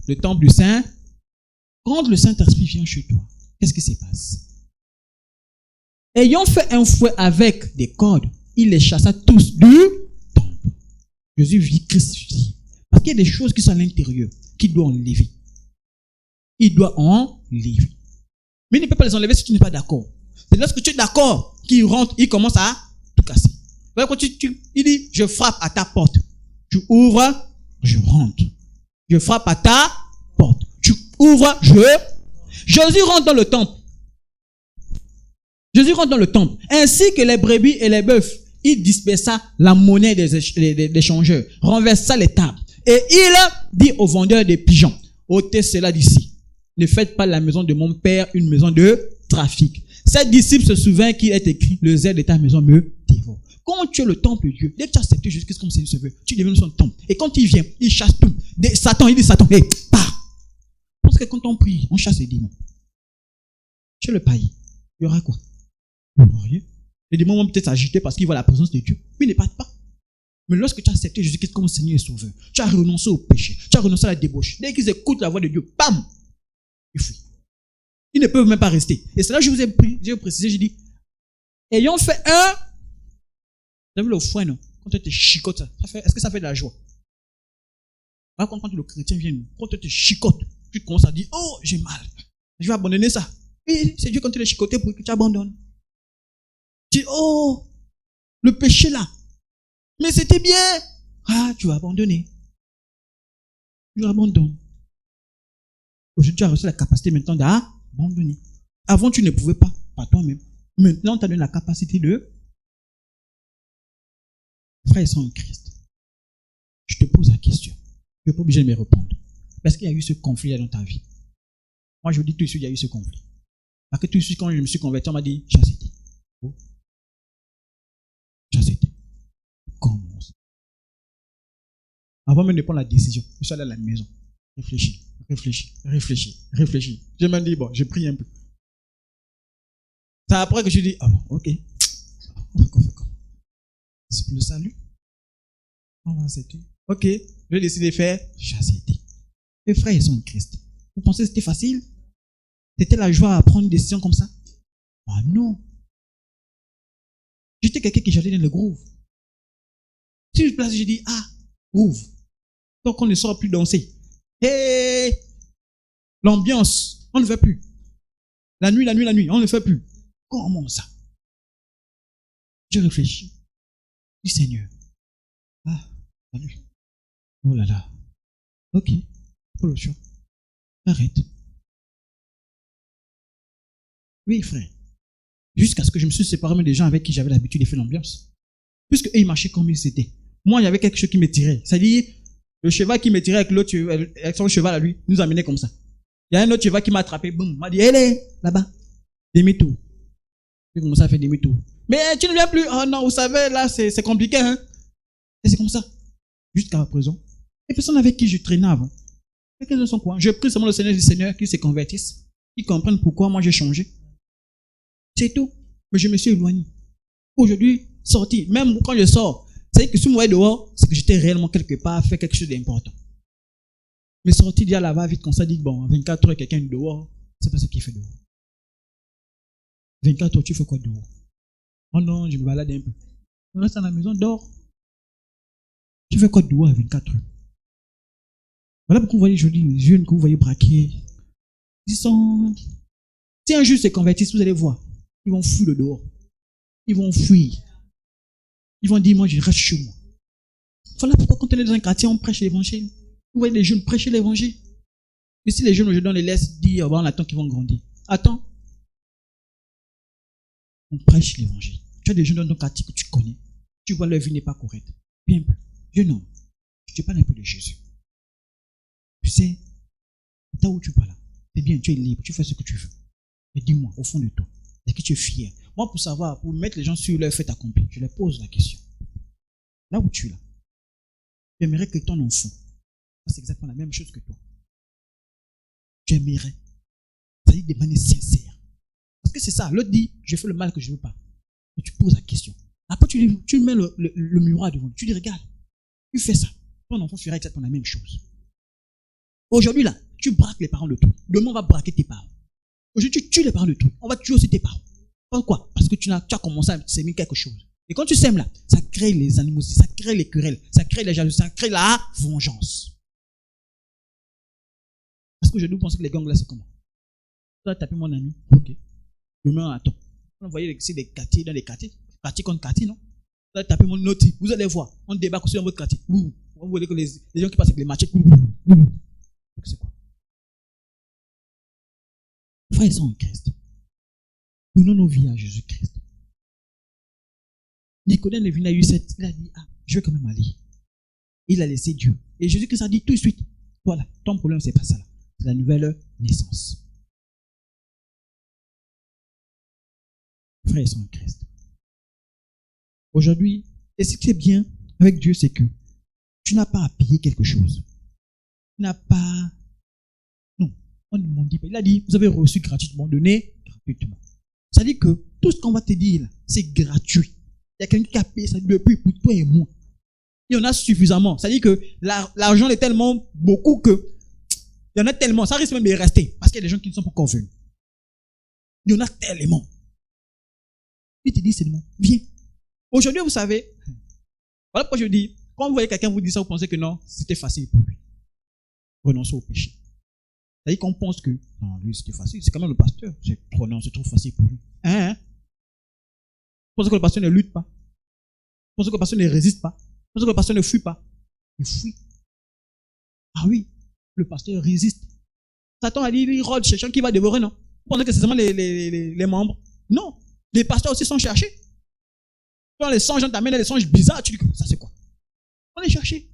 le temple du Saint. Quand le Saint-Esprit vient chez toi, qu'est-ce qui se passe? Ayant fait un fouet avec des cordes, il les chassa tous du temple. Jésus vit, Christ vit. Parce qu'il y a des choses qui sont à l'intérieur, qu'il doit enlever. Il doit enlever. Mais il ne peut pas les enlever si tu n'es pas d'accord. C'est lorsque tu es d'accord qu'il rentre, il commence à tout casser. Quand il dit, je frappe à ta porte. Tu ouvres, je rentre. Je frappe à ta porte. Tu ouvres, Jésus rentre dans le temple. Jésus rentre dans le temple. Ainsi que les brebis et les bœufs, il dispersa la monnaie des changeurs, renversa les tables. Et il dit aux vendeurs des pigeons, ôtez cela d'ici. Ne faites pas la maison de mon père une maison de trafic. Ses disciples se souviennent qu'il est écrit, le zèle de ta maison me dévore. Quand tu es le temple de Dieu, dès que tu as accepté Jésus-Christ comme Seigneur Sauveur, tu deviens son temple. Et quand il vient, il chasse tout. Satan, il dit Satan, hé, pars. Parce que quand on prie, on chasse les démons. Chez le païen, il y aura quoi? Il n'y aura rien. Les démons vont peut-être s'agiter parce qu'ils voient la présence de Dieu. Mais ils ne partent pas. Mais lorsque tu as accepté Jésus-Christ comme Seigneur et Sauveur, tu as renoncé au péché, tu as renoncé à la débauche. Dès qu'ils écoutent la voix de Dieu, bam, ils fuient. Ils ne peuvent même pas rester. Et c'est là que je vous ai précisé, j'ai dit, ayant fait un, vous avez le fouet, non? Quand tu te chicotes, est-ce que ça fait de la joie? Quand le chrétien vient, quand tu te chicotes, tu commences à dire, oh, j'ai mal, je vais abandonner ça. Et c'est Dieu quand tu l'as chicoté pour que tu abandonnes. Tu dis, oh, le péché là, mais c'était bien. Ah, tu vas abandonner. Tu abandonnes. Aujourd'hui, tu as reçu la capacité maintenant d'abandonner. Avant, tu ne pouvais pas, par toi-même. Maintenant, tu as donné la capacité de... Frères et sœurs en Christ, je te pose la question. Tu n'es pas obligé de me répondre. Parce qu'il y a eu ce conflit dans ta vie. Moi, je vous dis tout de suite, il y a eu ce conflit. Parce que tout de suite, quand je me suis converti, on m'a dit, j'ai accepté. Oh. J'ai accepté. Comment ça? Avant même de prendre la décision, je suis allé à la maison. Réfléchis. J'ai même dit, bon, je prie un peu. C'est après que je dis, ah bon, ok. C'est pour le salut. On va accepter. Ok, j'ai décidé de faire, j'ai accepté. Les frères, ils sont en Christ. Vous pensez que c'était facile? C'était la joie à prendre une décision comme ça? Ah non. J'étais quelqu'un qui j'allais dans le groove. Si je place, je dis, ah, ouvre. Donc on ne saura plus danser. Hey, l'ambiance, on ne fait plus. La nuit, on ne fait plus. Comment ça? Je réfléchis. Du Seigneur. Ah, salut. Oh là là. Ok, pour le choix. Arrête. Oui, frère. Jusqu'à ce que je me suis séparé des gens avec qui j'avais l'habitude de faire l'ambiance. Puisque eux, ils marchaient comme ils étaient. Moi, il y avait quelque chose qui me tirait. C'est-à-dire, le cheval qui me tirait avec l'autre, avec son cheval à lui, nous amenait comme ça. Il y a un autre cheval qui m'a attrapé, boum, m'a dit, allez, là-bas, demi-tour. J'ai commencé à faire demi-tour. Mais tu ne viens plus. Oh non, vous savez, là, c'est compliqué, hein. Et c'est comme ça. Jusqu'à présent. Les personnes avec qui je traînais avant, quels sont quoi? Je prie seulement le Seigneur du Seigneur qu'ils se convertissent, qu'ils comprennent pourquoi moi j'ai changé. C'est tout. Mais je me suis éloigné. Aujourd'hui, sorti, même quand je sors, c'est que si je me voyais dehors, c'est que j'étais réellement quelque part, faire quelque chose d'important. Mais sorti, dire là-bas vite comme ça, dit bon, 24 heures, quelqu'un dehors, c'est pas ce qu'il fait dehors. 24 heures, tu fais quoi dehors? Oh non, je me balade un peu. Je reste à la maison, dors. Tu fais quoi dehors à 24 heures? Voilà pourquoi vous voyez aujourd'hui les jeunes que vous voyez braquer. Ils sont. Si un jour se convertissent, vous allez voir. Ils vont fuir le dehors. Ils vont fuir. Ils vont dire, moi je reste chez moi. Voilà pourquoi quand on est dans un quartier, on prêche l'évangile. Vous voyez les jeunes prêcher l'évangile. Mais si les jeunes aujourd'hui on les laisse dire, on attend qu'ils vont grandir. Attends. On prêche l'évangile. Tu as des jeunes dans ton quartier que tu connais. Tu vois leur vie n'est pas correcte. Bien peu. Jeune homme, je te parle un peu de Jésus. Tu sais, là où tu vas là, c'est bien, tu es libre, tu fais ce que tu veux. Mais dis-moi, au fond de toi, est-ce que tu es fier? Moi, pour savoir, pour mettre les gens sur leur fait accompli, je leur pose la question. Là où tu es là, j'aimerais que ton enfant fasse exactement la même chose que toi. Tu aimerais. C'est-à-dire de manière sincère. Parce que c'est ça, l'autre dit, je fais le mal que je ne veux pas. Et tu poses la question. Après, tu mets le miroir devant lui, tu dis, regarde, tu fais ça. Ton enfant fera exactement la même chose. Aujourd'hui, là, tu braques les parents de tout. Demain, on va braquer tes parents. Aujourd'hui, tu tues les parents de tout. On va tuer aussi tes parents. Pourquoi? Parce que tu as commencé à s'aimer quelque chose. Et quand tu sèmes là, ça crée les animosités, ça crée les querelles, ça crée les jalousies, ça crée la vengeance. Parce que je dois penser que les gangs là, c'est comment? Tu vas taper mon ami. Ok. Demain, attends. On voyait des quartiers dans les quartiers. Quartier contre quartier, non? Tu vas taper mon autre. Vous allez voir. On débarque aussi dans votre quartier. Vous voyez que les gens qui passent avec les machettes. C'est quoi? Frères et sœurs en Christ, donnons nos vies à Jésus-Christ. Nicodème est venu à U7, il a dit, je vais quand même aller. Il a laissé Dieu. Et Jésus-Christ a dit tout de suite, voilà, ton problème c'est pas ça là, c'est la nouvelle naissance. Frères et sœurs en Christ, aujourd'hui, et ce qui est bien avec Dieu, c'est que tu n'as pas à payer quelque chose. Tu n'as pas... Non, on ne m'en dit pas. Il a dit, vous avez reçu gratuitement, donné gratuitement. Ça dit que tout ce qu'on va te dire là, c'est gratuit. Il y a quelqu'un qui a payé ça depuis pour toi et moi. Il y en a suffisamment. Ça dit que l'argent est tellement beaucoup que il y en a tellement, ça risque même de rester parce qu'il y a des gens qui ne sont pas encore venus. Il y en a tellement. Il te dit seulement, viens. Aujourd'hui, vous savez, voilà pourquoi je dis, quand vous voyez quelqu'un vous dire ça, vous pensez que non, c'était facile pour lui. Renoncer au péché. C'est-à-dire qu'on pense que, non, lui c'était facile, c'est quand même le pasteur. C'est trop facile pour lui. Vous pensez que le pasteur ne lutte pas? Vous pensez que le pasteur ne résiste pas? Vous pensez que le pasteur ne fuit pas? Il fuit. Ah oui, le pasteur résiste. Satan a dit, il rôde cherchant qui va dévorer, non? Vous pensez que c'est seulement les membres? Non. Les pasteurs aussi sont cherchés. Quand les songes t'amènent des songes bizarres, tu dis que ça c'est quoi? On est cherché.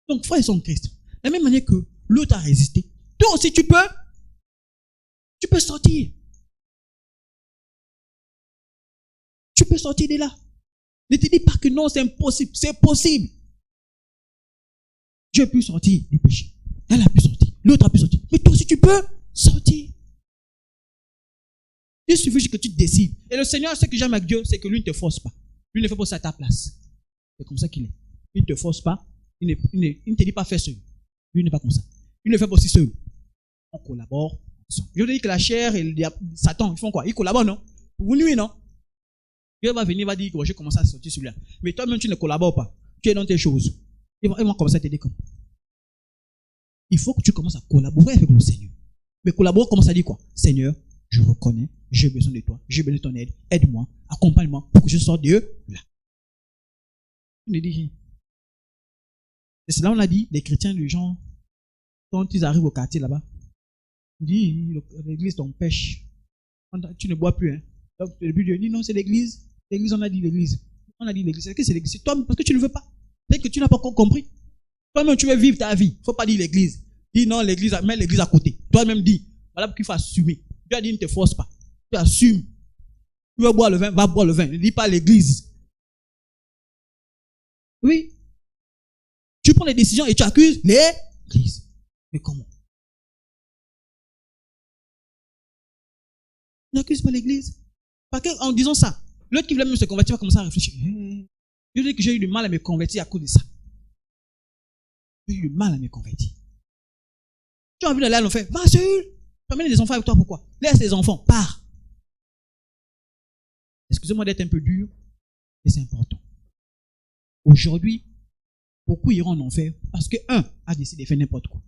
Donc, frères et sœurs en Christ, de la même manière que l'autre a résisté, toi aussi tu peux sortir. Tu peux sortir de là. Ne te dis pas que non, c'est impossible. C'est possible. Dieu a pu sortir du péché. Elle a pu sortir. L'autre a pu sortir. Mais toi aussi, tu peux sortir. Il suffit juste que tu décides. Et le Seigneur, ce que j'aime avec Dieu, c'est que lui ne te force pas. Lui ne fait pas ça à ta place. C'est comme ça qu'il est. Il ne te force pas. Il ne te dit pas faire seul. Lui n'est pas comme ça. Il ne fait pas aussi seul. On collabore ensemble. Je dis que la chair et Satan, ils font quoi? Ils collaborent, non? Pour vous nuire, non? Dieu va venir, va dire que je commence à sortir celui-là. Mais toi-même, tu ne collabores pas. Tu es dans tes choses. Ils vont commencer à t'aider comme. Il faut que tu commences à collaborer avec le Seigneur. Mais collaborer commence à dire quoi? Seigneur, je reconnais, j'ai besoin de toi, j'ai besoin de ton aide, aide-moi, accompagne-moi pour que je sorte de là. Il ne dit rien. Et c'est là on a dit, les chrétiens, les gens, quand ils arrivent au quartier là-bas, ils disent, l'église t'empêche. Tu ne bois plus, hein. Donc, le but Dieu dit, non, c'est l'église. L'église, on a dit l'église. On a dit l'église. C'est que c'est l'église. C'est toi, parce que tu ne veux pas. C'est que tu n'as pas encore compris. Toi-même, tu veux vivre ta vie. Il ne faut pas dire l'église. Dis non, l'église, mets l'église à côté. Toi-même, dis. Voilà pourquoi il faut assumer. Tu as dit, ne te force pas. Tu assumes. Tu veux boire le vin, va boire le vin. Ne dis pas l'église. Oui. Tu prends les décisions et tu accuses l'église. Mais comment? Tu n'accuses pas l'église. Parce qu'en disant ça, l'autre qui voulait même se convertir va commencer à réfléchir. Je dis que j'ai eu du mal à me convertir à cause de ça. J'ai eu du mal à me convertir. Tu as envie d'aller à l'enfer? Va seul. Tu amènes des enfants avec toi, pourquoi? Laisse les enfants, pars. Excusez-moi d'être un peu dur, mais c'est important. Aujourd'hui, beaucoup iront en enfer parce que un a décidé de faire n'importe quoi.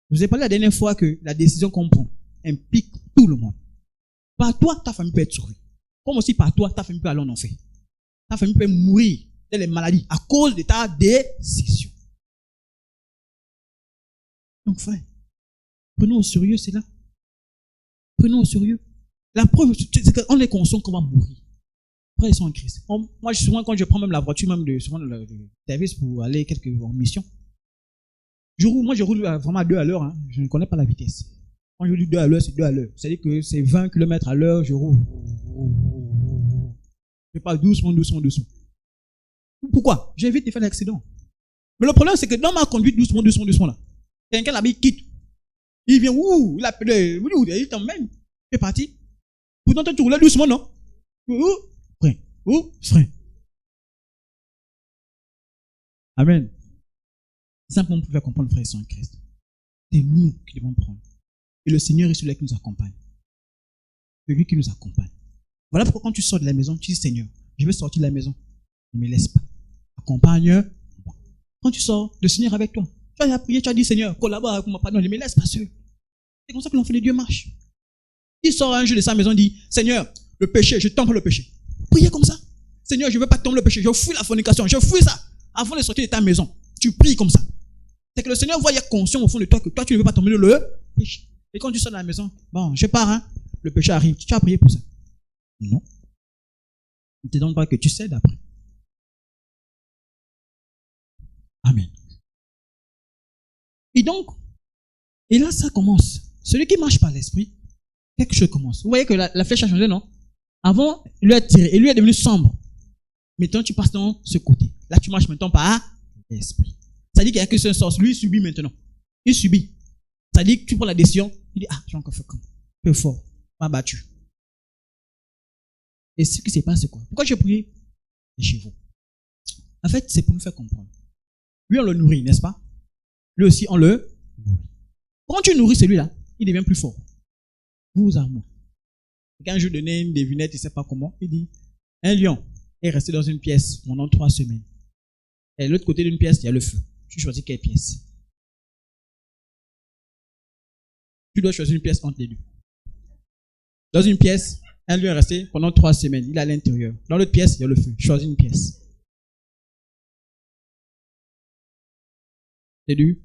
Je vous ai parlé la dernière fois que la décision qu'on prend implique tout le monde. Par toi, ta famille peut être sauvée. Comme aussi par toi, ta famille peut aller en enfer. Ta famille peut mourir dans les maladies à cause de ta décision. Donc frère, prenons au sérieux cela. Prenons au sérieux. La preuve, c'est qu'on est conscient qu'on va mourir. Après, ils sont en Christ. Moi, souvent, quand je prends même la voiture, même le service pour aller en mission, je roule vraiment à 2 à l'heure. Hein. Je ne connais pas la vitesse. Quand je dis 2 à l'heure, c'est 2 à l'heure. C'est-à-dire que c'est 20 km à l'heure, je roule. Je parle doucement. Pourquoi? J'évite de faire l'accident. Mais le problème, c'est que dans ma conduite doucement là, quelqu'un là-bas, il quitte. Il vient, il appelle, il t'emmène. Il est parti. Pourtant, tu roulais doucement, non? Frein. Amen. Simplement pour faire comprendre, frère et sœurs en Christ. C'est nous qui devons prendre. Et le Seigneur est celui qui nous accompagne. C'est lui qui nous accompagne. Voilà pourquoi quand tu sors de la maison, tu dis Seigneur, je veux sortir de la maison. Ne me laisse pas. Accompagne-moi. Quand tu sors, le Seigneur est avec toi. Tu as prié, tu as dit Seigneur, collabore avec moi. Pardon, ne me laisse pas seul. C'est comme ça que l'enfant de Dieu marche. Il sort un jour de sa maison et dit Seigneur, le péché, je tombe le péché. Priez comme ça. Seigneur, je ne veux pas tomber le péché. Je fuis la fornication. Je fuis ça. Avant de sortir de ta maison, tu pries comme ça. C'est que le Seigneur voit, il y a conscience au fond de toi que toi, tu ne veux pas tomber le péché. Et quand tu sors de la maison, bon, je pars, hein, le péché arrive. Tu as prié pour ça? Non. Ne te donne pas que tu cèdes après. Amen. Et donc, et là, ça commence. Celui qui marche par l'esprit, quelque chose commence. Vous voyez que la flèche a changé, non? Avant, il lui a tiré et lui est devenu sombre. Maintenant, tu passes dans ce côté. Là, tu marches maintenant par l'esprit. Ça dit qu'il n'y a que ce sens. Lui, il subit maintenant. Il subit. Ça dit que tu prends la décision. Il dit, j'ai encore fait comme. Peu fort. M'a battu. Et ce qui se passe, c'est quoi? Pourquoi j'ai prié? C'est chez vous. En fait, c'est pour nous faire comprendre. Lui, on le nourrit, n'est-ce pas? Lui aussi, on le nourrit. Quand tu nourris celui-là, il devient plus fort. Vous à moi. Quand je donnais une devinette, il ne sait pas comment, il dit, un lion est resté dans une pièce pendant 3 semaines. Et de l'autre côté d'une pièce, il y a le feu. Tu choisis quelle pièce? Tu dois choisir une pièce entre les deux. Dans une pièce, un lion est resté pendant 3 semaines. Il est à l'intérieur. Dans l'autre pièce, il y a le feu. Choisis une pièce. C'est du.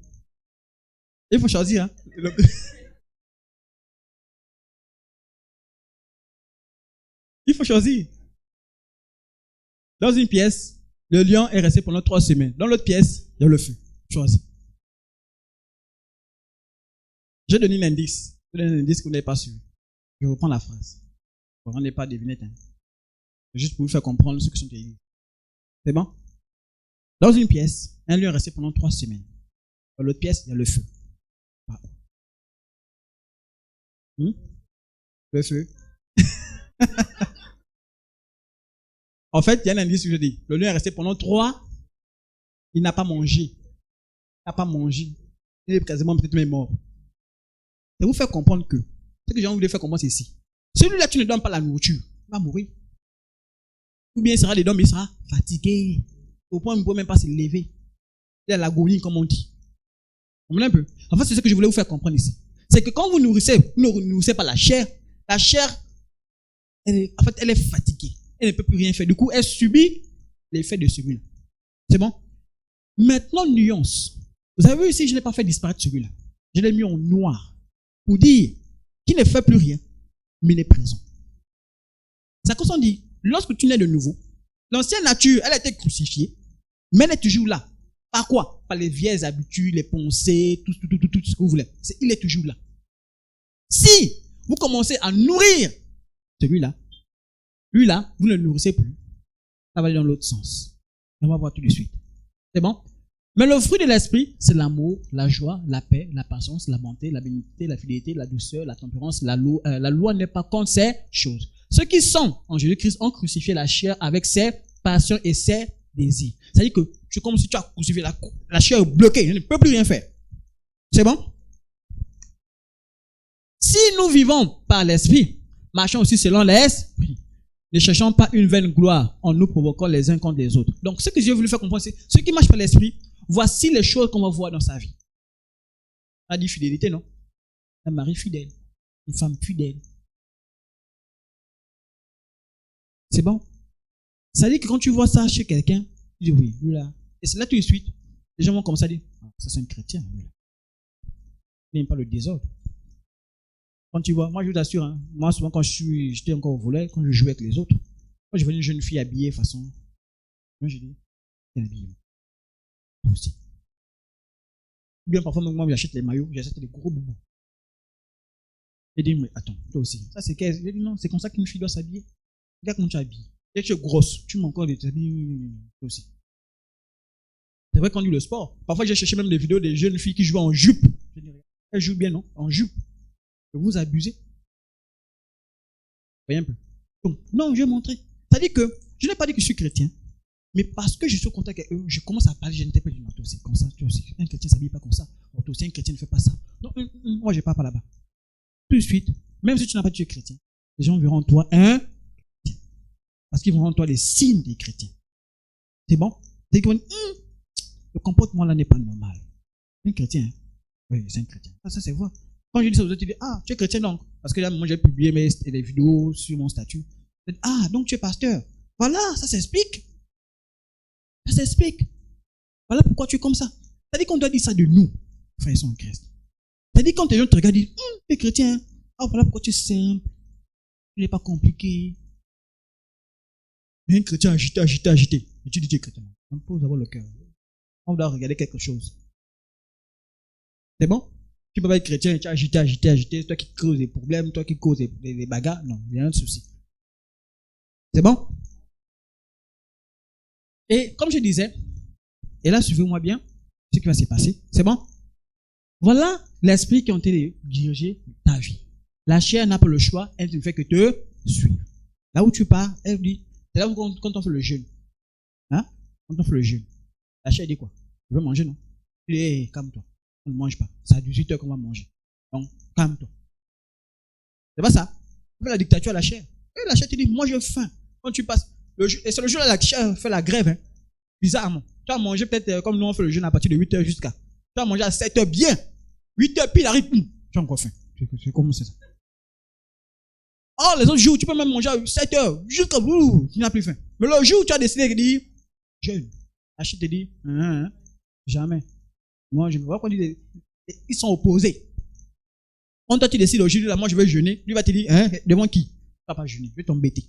Il faut choisir. Hein? Il faut choisir. Dans une pièce, le lion est resté pendant 3 semaines. Dans l'autre pièce, il y a le feu. Choisis. J'ai donné un indice. Je donne un indice que vous n'avez pas suivi. Je reprends la phrase. Vous ne rendez pas devinette. Hein. Juste pour vous faire comprendre ce que sont les livres. C'est bon? Dans une pièce, un lion est resté pendant 3 semaines. Dans l'autre pièce, il y a le feu. Le feu. En fait, il y a un indice que je dis. Le lion est resté pendant 3. Il n'a pas mangé. Il n'a pas mangé. Il est quasiment peut-être même mort. Et vous faire comprendre que ce que j'ai envie de faire comprendre, c'est ici. Celui-là, tu ne donnes pas la nourriture. Il va mourir. Ou bien il sera dedans, mais il sera fatigué. Au point où il ne peut même pas se lever. Il a l'agonie, comme on dit. Vous comprenez un peu? En fait, c'est ce que je voulais vous faire comprendre ici. C'est que quand vous ne nourrissez pas la chair, elle est fatiguée. Elle ne peut plus rien faire. Du coup, elle subit l'effet de celui-là. C'est bon? Maintenant, nuance. Vous avez vu ici, je n'ai pas fait disparaître celui-là. Je l'ai mis en noir. Pour dire qu'il ne fait plus rien, mais il est présent. C'est à cause qu'on dit, lorsque tu nais de nouveau, L'ancienne nature, elle a été crucifiée, mais elle est toujours là. Par quoi? Par les vieilles habitudes, les pensées, tout ce que vous voulez. Il est toujours là. Si vous commencez à nourrir celui-là, lui-là, vous ne le nourrissez plus. Ça va aller dans l'autre sens. On va voir tout de suite. C'est bon? Mais le fruit de l'esprit, c'est l'amour, la joie, la paix, la patience, la bonté, la bénignité, la fidélité, la douceur, la tempérance. La loi n'est pas contre ces choses. Ceux qui sont en Jésus-Christ ont crucifié la chair avec ses passions et ses désirs. C'est-à-dire que c'est comme si tu as crucifié la chair est bloquée, elle ne peut plus rien faire. C'est bon? Si nous vivons par l'esprit, marchons aussi selon l'esprit. Ne cherchons pas une vaine gloire en nous provoquant les uns contre les autres. Donc, ce que j'ai voulu faire comprendre, c'est ceux qui marchent par l'esprit, voici les choses qu'on va voir dans sa vie. On a dit fidélité, non? Un mari fidèle, une femme fidèle. C'est bon? Ça dit que quand tu vois ça chez quelqu'un, tu dis oui, là. Et c'est là tout de suite, les gens vont commencer à dire, ah, ça c'est un chrétien. Il n'aime pas le désordre. Quand tu vois, moi je vous assure, hein, moi souvent quand j'étais encore au volet, quand je jouais avec les autres, quand je voyais une jeune fille habillée façon, moi je dis, elle est habillée. Toi aussi. Ou bien parfois moi j'achète les maillots, j'achète les gros boubous. Et dis, mais attends, toi aussi. Ça c'est qu'elle. Je dis non, c'est comme ça qu'une fille doit s'habiller. Regarde comment tu habilles. Et tu es grosse, tu m'as encore des habits toi aussi. C'est vrai qu'on dit le sport. Parfois j'ai cherché même des vidéos des jeunes filles qui jouent en jupe. Je dis, elles jouent bien, non? En jupe. Vous abusez. Voyez un peu. Donc, non, je vais montrer. C'est-à-dire que je n'ai pas dit que je suis chrétien, mais parce que je suis au contact avec eux, je commence à parler, je n'étais pas du tout aussi comme ça, toi aussi. Un chrétien ne s'habille pas comme ça. Toi aussi, un chrétien ne fait pas ça. Non, moi, je ne pars pas là-bas. Tout de suite, même si tu n'as pas dit que tu es chrétien, les gens verront en toi un chrétien. Parce qu'ils verront en toi les signes des chrétiens. C'est bon? C'est qu'ils vont dire, le comportement là n'est pas normal. Un chrétien, hein? Oui, c'est un chrétien. Ça c'est vrai. Quand je dis ça aux autres, tu dis, ah, tu es chrétien donc. Parce que là, moi, j'ai publié des vidéos sur mon statut. Ah, donc tu es pasteur. Voilà, ça s'explique. Ça s'explique. Voilà pourquoi tu es comme ça. C'est-à-dire qu'on doit dire ça de nous, frères et sœurs en Christ. C'est-à-dire quand les gens te regardent, ils disent, tu es chrétien. Ah, voilà pourquoi tu es simple. Tu n'es pas compliqué. Mais un chrétien agité. Et tu dis, tu es chrétien. On peut avoir le cœur. On doit regarder quelque chose. C'est bon? Tu peux pas être chrétien et tu as agité, toi qui causes des problèmes, toi qui causes des bagarres. Non, il y a un souci. C'est bon? Et comme je disais, et là, suivez-moi bien ce qui va se passer. C'est bon? Voilà l'esprit qui a été dirigé ta vie. La chair n'a pas le choix, elle ne fait que te suivre. Là où tu pars, elle dit, c'est là où quand on fait le jeûne. Hein? Quand on fait le jeûne, la chair dit quoi? Tu veux manger, non? Tu dis, hey, calme-toi. On ne mange pas. C'est à 18h qu'on va manger. Donc, calme-toi. C'est pas ça. On fait la dictature à la chair. Et la chair te dit, moi j'ai faim. Quand tu passes, et c'est le jour où la chair fait la grève. Hein. Bizarrement. Tu vas manger peut-être comme nous on fait le jeûne à partir de 8h jusqu'à. Tu vas manger à 7h bien. 8h pile arrive. Tu as encore faim. C'est comment c'est ça? Oh, les autres jours, tu peux même manger à 7h jusqu'à bout. Tu n'as plus faim. Mais le jour où tu as décidé de dire, jeûne. La chair te dit, jamais. Moi, je me vois qu'on dit, ils sont opposés. Quand toi tu décides aujourd'hui, là, moi je vais jeûner, lui va te dire, hein, devant qui? Tu vas pas jeûner, je vais t'embêter.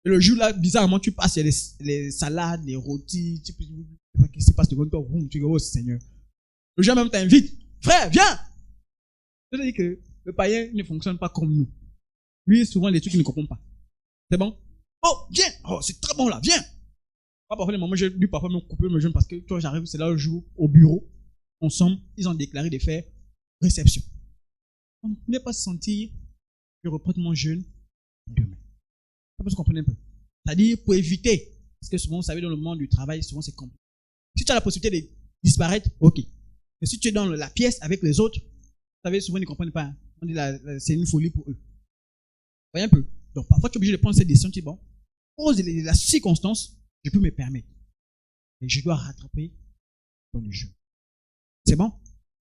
Et le jour là, bizarrement, tu passes les salades, les rôtis, tu sais pas ce qui se passe devant toi, tu dis, oh Seigneur. Le jour même t'invite, frère, viens! Je te dis que le païen ne fonctionne pas comme nous. Lui, souvent, les trucs qu'il ne comprend pas. C'est bon? Oh, viens! Oh, c'est très bon là, viens! Parfois, les moments, j'ai dû parfois me couper me jeûne parce que toi, j'arrive, c'est là le jour, au bureau, ensemble, ils ont déclaré de faire réception. On ne peut pas se sentir, je reprends mon jeûne demain. Ça peut se comprendre un peu. C'est-à-dire, pour éviter, parce que souvent, vous savez, dans le monde du travail, souvent, c'est compliqué. Si tu as la possibilité de disparaître, ok. Mais si tu es dans la pièce avec les autres, vous savez, souvent, ils ne comprennent pas. On dit, c'est une folie pour eux. Vous voyez un peu? Donc, parfois, tu es obligé de prendre cette décision, tu dis, bon, cause de la circonstance, je peux me permettre. Et je dois rattraper dans le jeu. C'est bon?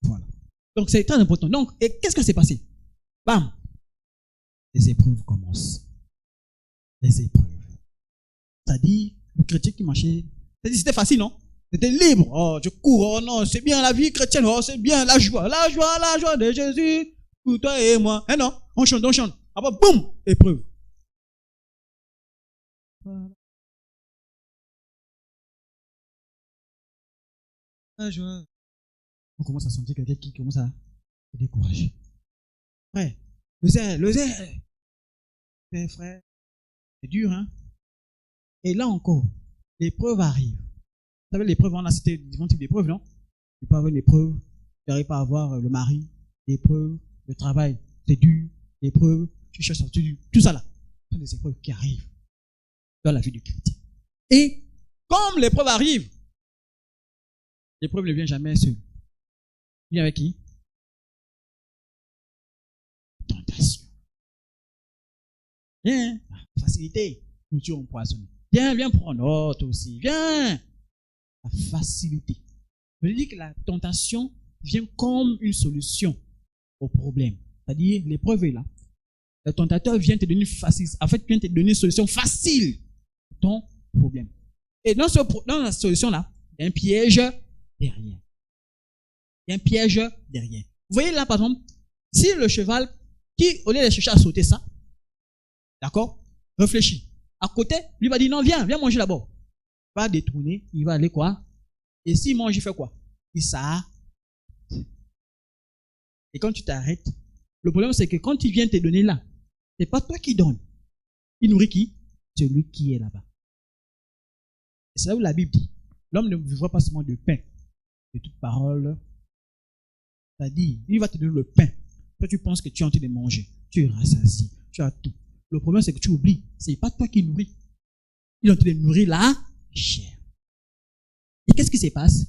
Voilà. Donc, c'est très important. Donc, et qu'est-ce qui s'est passé? Bam! Les épreuves commencent. Les épreuves. C'est-à-dire, le chrétien qui marchait, c'est-à-dire, c'était facile, non? C'était libre. Oh, je cours. Oh non, c'est bien la vie chrétienne. Oh, c'est bien la joie de Jésus pour toi et moi. Eh non, on chante. Après, boum, épreuve. Voilà. On commence à sentir quelqu'un qui commence à se décourager. Frère, le zèle. Frère, c'est dur, hein? Et là encore, l'épreuve arrive. Vous savez, l'épreuve, on a cité différents types d'épreuves, non? Tu peux avoir une épreuve, tu n'arrives pas à avoir le mari, l'épreuve, le travail, c'est dur, l'épreuve, tu cherches à sortir du... Tout ça là, ce sont des épreuves qui arrivent dans la vie du chrétien. Et comme l'épreuve arrive, l'épreuve ne vient jamais seule. Il vient avec qui? Tentation. Viens, facilité, nourriture empoisonnée. Viens prendre autre aussi. Viens. La facilité. Je dis que la tentation vient comme une solution au problème. C'est-à-dire, l'épreuve est là. Le tentateur vient te donner vient te donner une solution facile à ton problème. Et dans la solution-là, il y a un piège derrière. Il y a un piège derrière. Vous voyez là, par exemple, si le cheval, qui, au lieu de chercher à sauter ça, d'accord, réfléchit. À côté, lui va dire, non, viens manger d'abord. Il va détourner, il va aller quoi? Et s'il mange, il fait quoi? Il s'arrête. Et quand tu t'arrêtes, le problème c'est que quand il vient te donner là, c'est pas toi qui donne. Il nourrit qui? Celui qui est là-bas. Et c'est là où la Bible dit, l'homme ne vivra pas seulement de pain, de toute parole. C'est-à-dire, il va te donner le pain. Toi, tu penses que tu es en train de manger. Tu es rassasié. Tu as tout. Le problème, c'est que tu oublies. Ce n'est pas toi qui nourris. Il est en train de nourrir la chair. Et qu'est-ce qui se passe?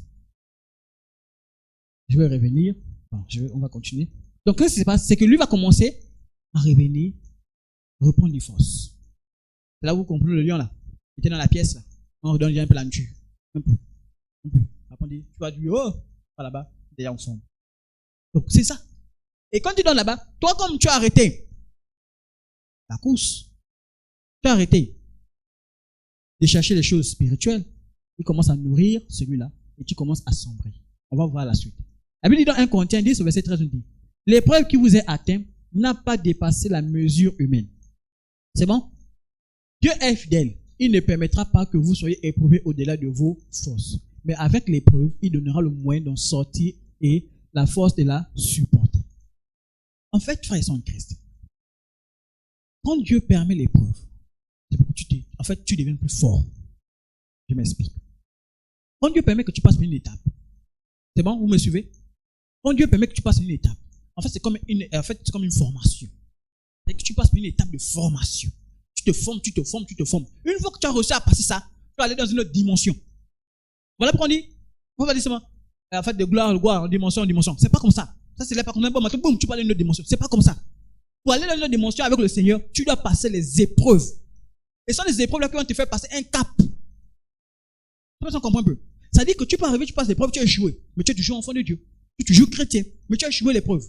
Je vais revenir. On va continuer. Donc, qu'est-ce qui se passe? C'est que lui va commencer à revenir, reprendre des forces. C'est là où vous comprenez le lion là. Il était dans la pièce là. On redonne un peu la nature. Un peu. Après, on dit, tu vas dire, oh, pas là-bas, déjà en forme. Donc, c'est ça. Et quand tu donnes là-bas, toi, comme tu as arrêté la course, tu as arrêté de chercher les choses spirituelles, il commence à nourrir celui-là et tu commences à sombrer. On va voir la suite. La Bible dit dans 1 Corinthiens 10, au verset 13, on dit, l'épreuve qui vous est atteinte n'a pas dépassé la mesure humaine. C'est bon? Dieu est fidèle. Il ne permettra pas que vous soyez éprouvés au-delà de vos forces. Mais avec l'épreuve, il donnera le moyen d'en sortir et la force de la supporter. En fait, frères et sœurs en Christ, quand Dieu permet l'épreuve, c'est pour que tu deviens plus fort. Je m'explique. Quand Dieu permet que tu passes par une étape, c'est bon, vous me suivez? Quand Dieu permet que tu passes par une étape, en fait, c'est comme une formation. C'est que tu passes par une étape de formation. Tu te formes. Une fois que tu as réussi à passer ça, tu vas aller dans une autre dimension. Voilà pourquoi on va dire seulement, en fait, de gloire en dimension. C'est pas comme ça. Ça, c'est là, par contre, boum, tu peux aller dans une autre dimension. C'est pas comme ça. Pour aller dans une autre dimension avec le Seigneur, tu dois passer les épreuves. Et ce sont les épreuves là qui vont te faire passer un cap. Ça comprend un peu. Ça dit que tu peux arriver, tu passes l'épreuve, tu as échoué. Mais tu es toujours enfant de Dieu. Tu es toujours chrétien. Mais tu as échoué l'épreuve.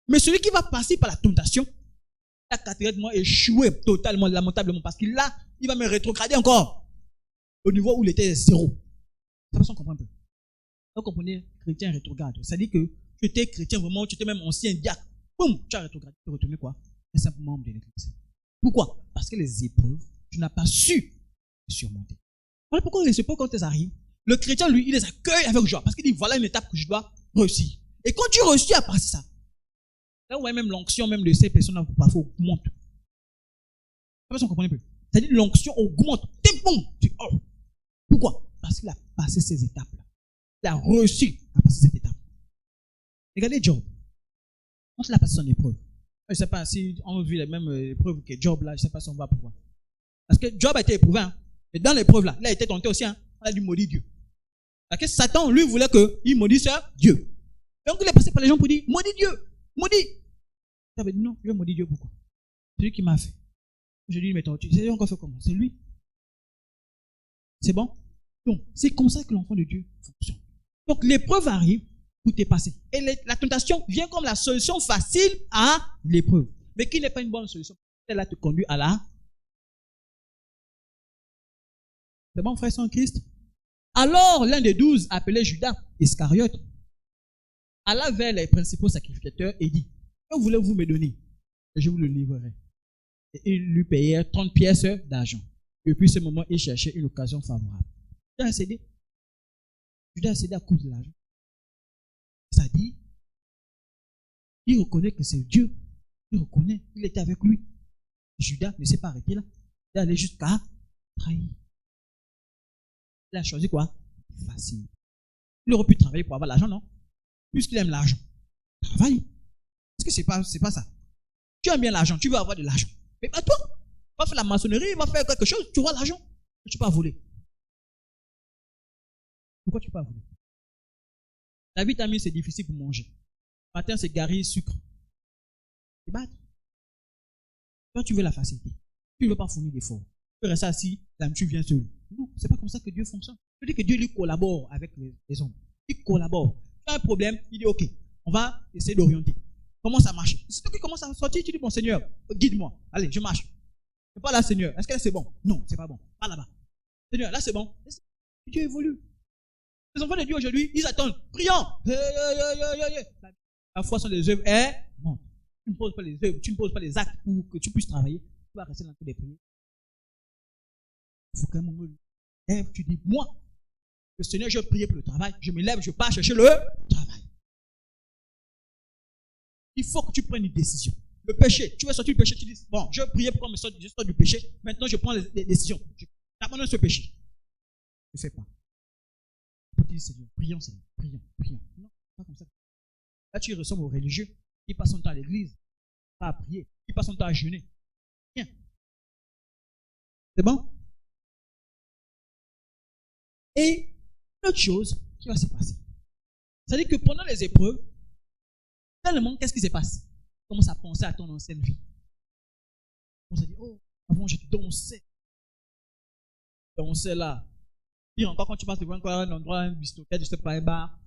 Mais celui qui va passer par la tentation, il a catégoriquement échoué totalement, lamentablement. Parce que là, il va me rétrograder encore. Au niveau où il était zéro. Ça comprend un peu. Vous comprenez, chrétien rétrograde. Ça dit que tu étais chrétien vraiment, tu étais même ancien diacre. Boum, tu as rétrogradé. Tu es retourné quoi? Un simple membre de l'église. Pourquoi? Parce que les épreuves, tu n'as pas su surmonter. Voilà pourquoi les épreuves, quand elles arrivent, le chrétien, lui, il les accueille avec joie. Parce qu'il dit, voilà une étape que je dois réussir. Et quand tu réussis à passer ça, là où même l'onction même de ces personnes parfois augmente. Vous comprenez un peu? C'est-à-dire l'onction augmente. Oh. Pourquoi? Parce qu'il a passé ces étapes-là. Il a réussi à passer cette étape. Regardez Job. Quand il a passé son épreuve, je ne sais pas si on a vu les mêmes épreuves que Job là, je ne sais pas si on va pouvoir. Parce que Job a été éprouvé. Hein. Et dans l'épreuve là, il a été tenté aussi. Hein. On a dû maudire Dieu. Parce que Satan, lui, voulait qu'il maudisse Dieu. Donc il est passé par les gens pour dire, maudit Dieu, maudit. Il avait dit non, je vais maudire Dieu pourquoi? C'est lui qui m'a fait. Je lui ai dit, mais tu sais encore fait comment? C'est lui. C'est bon? Donc, c'est comme ça que l'enfant de Dieu fonctionne. Donc, l'épreuve arrive pour te passer. Et la tentation vient comme la solution facile à l'épreuve. Mais qui n'est pas une bonne solution. Elle a te conduit à la... C'est bon, frère sans Christ? Alors, l'un des 12, appelé Judas Iscariote, alla vers les principaux sacrificateurs et dit, que voulez-vous me donner? Et je vous le livrerai. Et ils lui payèrent 30 pièces d'argent. Depuis ce moment, il cherchait une occasion favorable. Il a cédé. Judas a cédé à cause de l'argent. Ça dit, il reconnaît que c'est Dieu. Il reconnaît, il était avec lui. Judas ne s'est pas arrêté là. Il est allé jusqu'à trahir. Il a choisi quoi? Facile. Il aurait pu travailler pour avoir l'argent, non? Puisqu'il aime l'argent. Travaille. Est-ce que c'est pas ça? Tu aimes bien l'argent, tu veux avoir de l'argent. Mais pas toi. Va faire la maçonnerie, va faire quelque chose, tu auras l'argent. Tu peux pas voler. Pourquoi tu peux pas voler? La vitamine, c'est difficile pour manger. Le matin, c'est gari, sucre. C'est battre. Toi, tu veux la facilité. Tu ne veux pas fournir d'efforts. Tu veux rester assis, tu viens seul. Non, c'est pas comme ça que Dieu fonctionne. Je dis que Dieu lui collabore avec les hommes. Il collabore. Tu as un problème, il dit ok, on va essayer d'orienter. Comment ça marche? C'est toi qui commence à sortir, tu dis bon Seigneur, guide-moi. Allez, je marche. C'est pas là Seigneur. Est-ce que là c'est bon? Non, c'est pas bon. Pas là-bas. Seigneur, là c'est bon. Dieu évolue. Les enfants de Dieu aujourd'hui, ils attendent. Prions. La foi sont des œuvres. Non. Tu ne poses pas les œuvres, tu ne poses pas les actes pour que tu puisses travailler. Tu vas rester dans les prières. Il faut qu'à un moment, tu dis, moi, le Seigneur, je prie pour le travail. Je me lève, je pars chercher le travail. Il faut que tu prennes une décision. Le péché, tu vas sortir du péché, tu dis, bon, je prie pour qu'on me sorte du péché. Maintenant, je prends les décisions. J'abandonne ce péché. Ne fais pas. Tu dis, Seigneur, prions, Seigneur, prions. Non, pas comme ça. Là, tu ressembles aux religieux. Ils passent son temps à l'église, pas à prier. Ils passent son temps à jeûner. Bien. C'est bon? Et l'autre chose qui va se passer, c'est-à-dire que pendant les épreuves, tellement, qu'est-ce qui se passe? Tu commences à penser à ton ancienne vie. Tu commences à dire, oh, avant j'étais dansais là. Pire encore quand tu passes devant un endroit, un bistrot, je sais pas, un bar.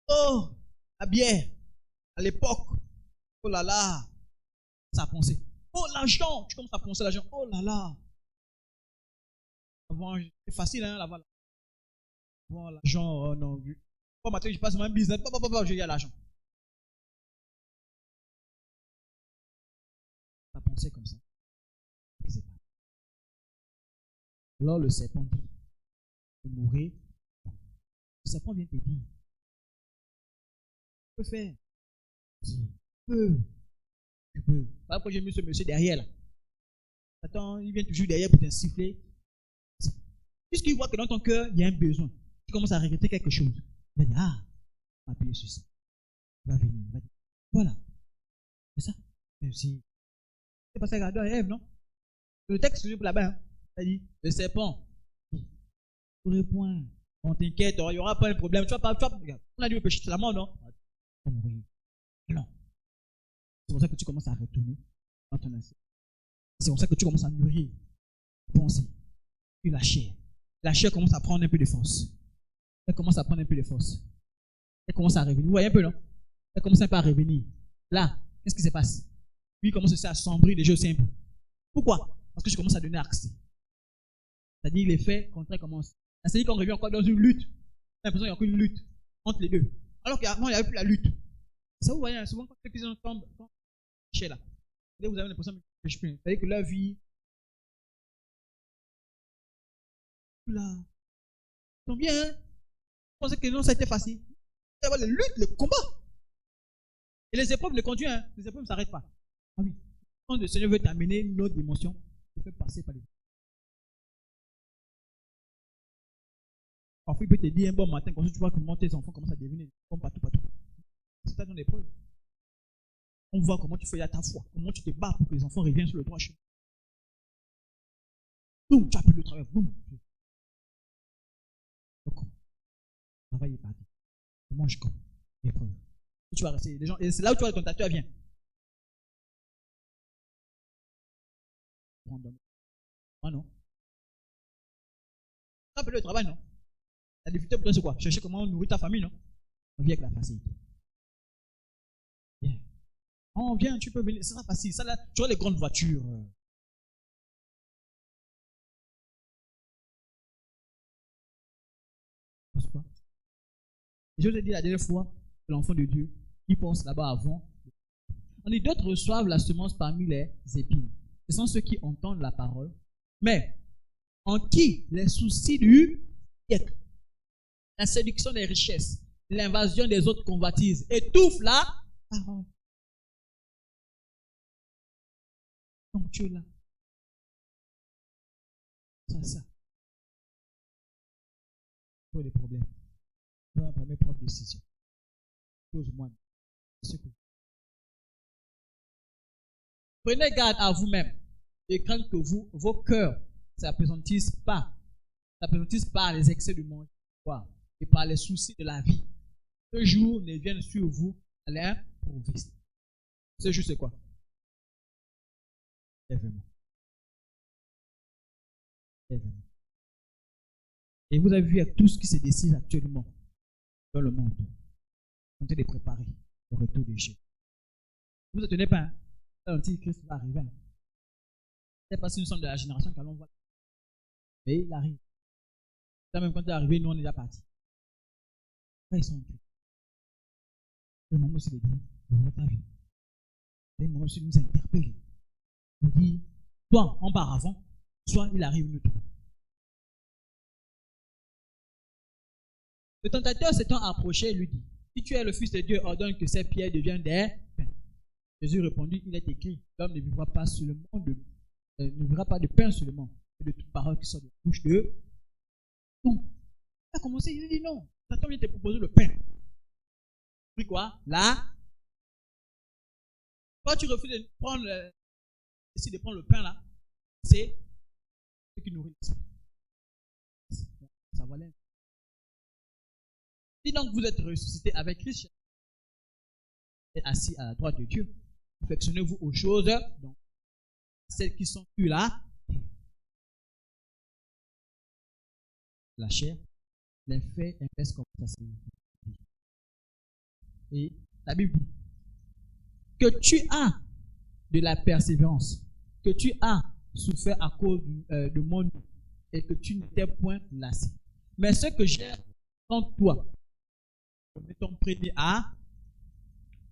Oh, la bière, à l'époque, oh là là, ça a pensé. Oh, l'argent, tu commences à penser à l'argent. Oh là là. Avant, c'est facile, hein, là-bas. Avant, l'argent, oh non. Bon, maintenant, je passe mon business, je gagne l'argent. Ça a pensé comme ça. Alors, le serpent dit, de mourir. Le serpent vient te dire, tu peux faire. Tu peux. Pas que j'ai mis ce monsieur derrière là. Attends, il vient toujours derrière pour t'insiffler. Puisqu'il voit que dans ton cœur, il y a un besoin. Tu commences à regretter quelque chose. Il va dire, ah, on va appuyer sur ça. Il va venir, il va dire, voilà. C'est ça. Merci. C'est pas ça, regarde Ève, non? Le texte que j'ai pour là-bas, hein, ça dit, le serpent. Pour le point. On t'inquiète, il n'y aura pas un problème. Tu vas pas, on a dit le péché, c'est la mort, non? Non. C'est pour ça que tu commences à retourner dans ton assiette. C'est pour ça que tu commences à nourrir. Penser. Puis la chair. La chair commence à prendre un peu de force. Elle commence à prendre un peu de force. Elle commence à revenir. Vous voyez un peu, non? Elle commence un peu à revenir. Là, qu'est-ce qui se passe? Puis il commence aussi à sombrer des jeux simples. Pourquoi? Parce que je commence à donner accès. C'est-à-dire les faits contraires commencent. C'est-à-dire qu'on revient encore dans une lutte. On a l'impression qu'il n'y a qu'une lutte entre les deux. Alors qu'avant, il n'y avait plus la lutte. Ça, vous voyez, souvent quand les gens tombent chez là, vous avez l'impression que je peux. C'est-à-dire que leur vie, là, ils sont bien. Hein? Vous pensez que non, ça a été facile. Il y a les luttes, les combats. Et les épreuves ne conduisent, hein? Les épreuves ne s'arrêtent pas. Ah oui. Quand le Seigneur veut t'amener une autre dimension, il fait passer par les épreuves. Parfois, il peut te dire un bon matin, quand tu vois comment tes enfants commencent à devenir comme partout. C'est dans l'épreuve. On voit comment tu fais à ta foi, comment tu te bats pour que les enfants reviennent sur le droit chemin. Boum, tu as plus le travail, boum. Donc, le travail est parti. Comment je comme l'épreuve. Tu vas rester, les gens, et c'est là où tu vois le tentateur vient. Ah non. Tu as plus le travail, non? La difficulté pour toi, c'est quoi? Chercher comment nourrir ta famille, non? On vient avec la facilité. Bien. Oh, viens, tu peux venir. C'est ça facile. Ça, là, tu vois les grandes voitures. Je vous ai dit la dernière fois que l'enfant de Dieu, il pense là-bas avant. On dit d'autres reçoivent la semence parmi les épines. Ce sont ceux qui entendent la parole, mais en qui les soucis du siècle la séduction des richesses, l'invasion des autres convoitises, étouffe la parole. Donc tu es là. C'est ça. Tous les problèmes. Par mes propres décisions. Pose-moi. Prenez garde à vous-même et crainte que vos cœurs ne s'appesantissent pas par les excès du monde et par les soucis de la vie. Ce jour ne vienne sur vous à l'improviste. Ce jour, c'est quoi? Événement. Et vous avez vu avec tout ce qui se décide actuellement dans le monde, on est en train de préparer le retour de Jésus. Vous ne tenez pas, l'Antichrist va arriver. C'est pas si nous sommes de la génération qui allons voir. Mais il arrive. Même quand il est arrivé, nous on est déjà partis. Là, ils sont entrés. Le moment où c'est de dire, dans ta vie, le moment où c'est de nous interpeller, nous dire, toi, on part avant, soit il arrive nous. Le tentateur s'étant approché lui dit, si tu es le Fils de Dieu, ordonne que ces pierres deviennent des pains. Jésus répondit, il est écrit, l'homme ne vivra pas de pain seulement, mais de toute parole qui sort de la bouche de tout. Il a commencé, il a dit non. Satan vient te proposer le pain. Puis quoi? Là, quand tu refuses de prendre le pain là, c'est ce qui nourrit l'esprit. Ça valait. Si donc vous êtes ressuscité avec Christ et assis à la droite de Dieu, affectionnez-vous aux choses, donc celles qui sont plus là, la chair, les faits inverses comme ça c'est. Et la Bible dit que tu as de la persévérance, que tu as souffert à cause de mon nom et que tu n'étais point lassé. Mais ce que j'ai en toi, ton premier A,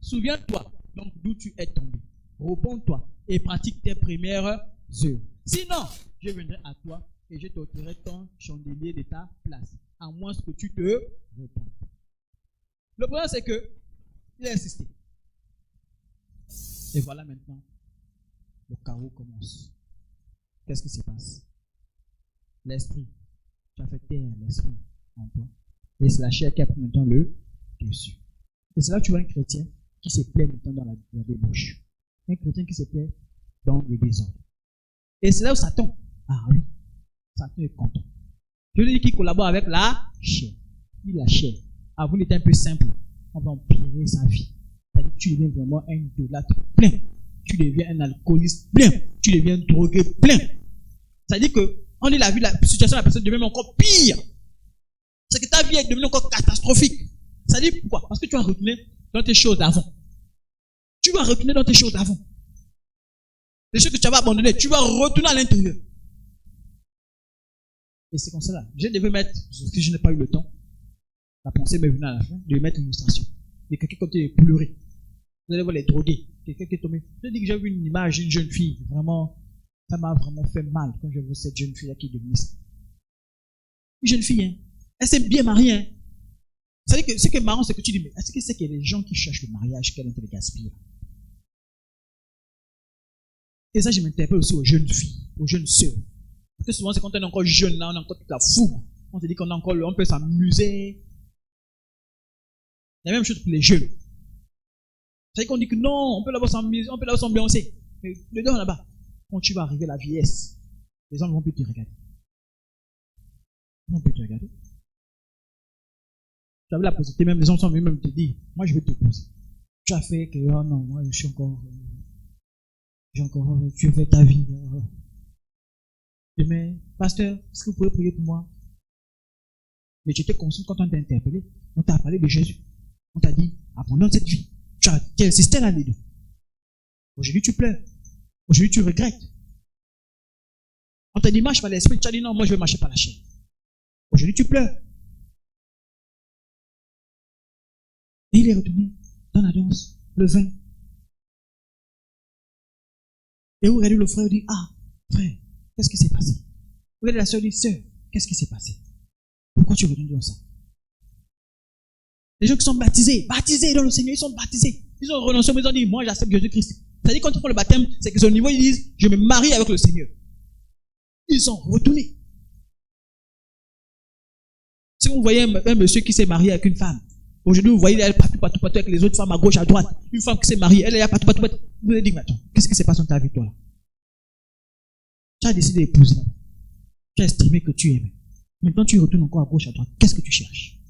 souviens-toi donc d'où tu es tombé. Repends-toi et pratique tes premières œuvres. Sinon, je viendrai à toi et je t'ôterai ton chandelier de ta place, à moins que tu te repentes. Le problème, c'est que il a insisté. Et voilà maintenant, le chaos commence. Qu'est-ce qui se passe? L'esprit, tu as fait taire l'esprit en toi. Et c'est la chair qui a pris maintenant le dessus. Et c'est là que tu vois un chrétien qui se plaît maintenant dans la débauche. Un chrétien qui se plaît dans le désordre. Et c'est là où Satan, Satan est content. Je lui dis qu'il collabore avec la chair. Il la chair. Avant d'être un peu simple, on va empirer sa vie. C'est-à-dire que tu deviens vraiment un idolâtre plein. Tu deviens un alcooliste plein. Tu deviens drogué plein. C'est-à-dire que on est la situation de la personne devient encore pire. C'est que ta vie est devenue encore catastrophique. Ça dit pourquoi? Parce que tu vas retourner dans tes choses d'avant. Tu vas retourner dans tes choses d'avant. Les choses que tu avais abandonnées, tu vas retourner à l'intérieur. Et c'est comme ça là. Je devais mettre, si je n'ai pas eu le temps, la pensée m'est venue à la fin, de mettre l'illustration. Il y a quelqu'un qui est pleuré. Vous allez voir les drogués. Quelqu'un qui est tombé. Je dis que j'ai vu une image d'une jeune fille. Vraiment, ça m'a vraiment fait mal quand j'ai vu cette jeune fille là qui est devenue ça. Une jeune fille, hein. Elle s'est bien mariée, hein. Vous savez que ce qui est marrant, c'est que tu dis, mais est-ce que c'est qu'il y a des gens qui cherchent le mariage, qu'elles ont les gaspillés? Et ça, je m'interpelle aussi aux jeunes filles, aux jeunes sœurs. Parce que souvent, c'est quand on est encore jeune, là, on a encore toute la fougue. On se dit qu'on a encore, on peut s'amuser. La même chose pour les jeunes. C'est qu'on dit que non, on peut d'abord s'amuser, on peut d'abord s'ambiancer. Mais le gars là-bas, quand tu vas arriver à la vieillesse, les gens ne vont plus te regarder. Ils vont plus te regarder. Tu avais la possibilité, même les gens sont venus même te dire, moi je vais te poser. Tu as fait que, oh non, moi je suis encore, tu as fait ta vie. Mais, pasteur, est-ce que vous pouvez prier pour moi? Mais tu étais conscient quand on t'a interpellé, on t'a parlé de Jésus. On t'a dit, abandonne cette vie. Tu as insisté là-dedans. Aujourd'hui tu pleures. Aujourd'hui tu regrettes. On t'a dit, marche par l'esprit. Tu as dit, non, moi je vais marcher par la chair. Aujourd'hui tu pleures. Et il est retourné dans la danse, le vin. Et vous regardez le frère et dit, ah, frère, qu'est-ce qui s'est passé? Vous regardez la soeur et dit, sœur, qu'est-ce qui s'est passé? Pourquoi tu retournes dans ça? Les gens qui sont baptisés dans le Seigneur, ils sont baptisés. Ils ont renoncé, mais ils ont dit, moi j'accepte Jésus-Christ. C'est-à-dire quand ils font le baptême, c'est que c'est au niveau, ils disent, je me marie avec le Seigneur. Ils sont retournés. Si vous voyez un monsieur qui s'est marié avec une femme, aujourd'hui vous voyez, elle est partout avec les autres femmes à gauche, à droite. Une femme qui s'est mariée, elle est partout. Vous allez dire, mais attends, qu'est-ce qui se passe dans ta vie, toi là? Tu as décidé d'épouser. Tu as estimé que tu aimais. Maintenant tu retournes encore à gauche, à droite. Qu'est-ce que tu cherches?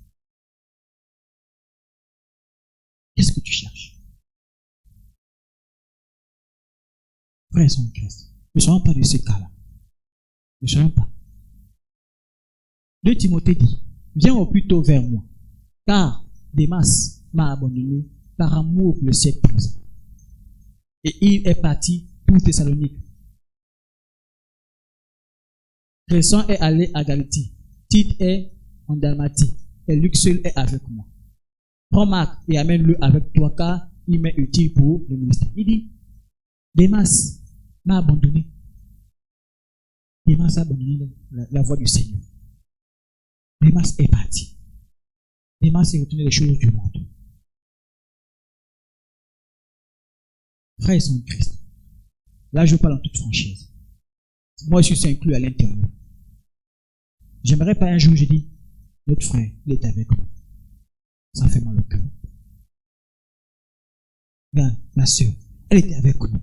Qu'est-ce que tu cherches? Frères et sœurs en Christ, ne soyons pas de ces cas-là. Ne soyons pas. 2 Timothée dit, viens au plus tôt vers moi, car Démas m'a abandonné par amour pour le siècle présent. Et il est parti pour Thessalonique. Crescent est allé à Galatie, Tite est en Dalmatie, et Luc seul est avec moi. Prends Marc et amène-le avec toi, car il m'est utile pour le ministère. Il dit, Démas m'a abandonné. Démas a abandonné la voie du Seigneur. Démas est parti. Démas est retourné les choses du monde. Frères et sœurs en Christ, là je parle en toute franchise. Moi je suis inclus à l'intérieur. J'aimerais pas un jour, je dis, notre frère, il est avec nous. Ça fait mal au cœur. Regarde, ma soeur, elle était avec nous.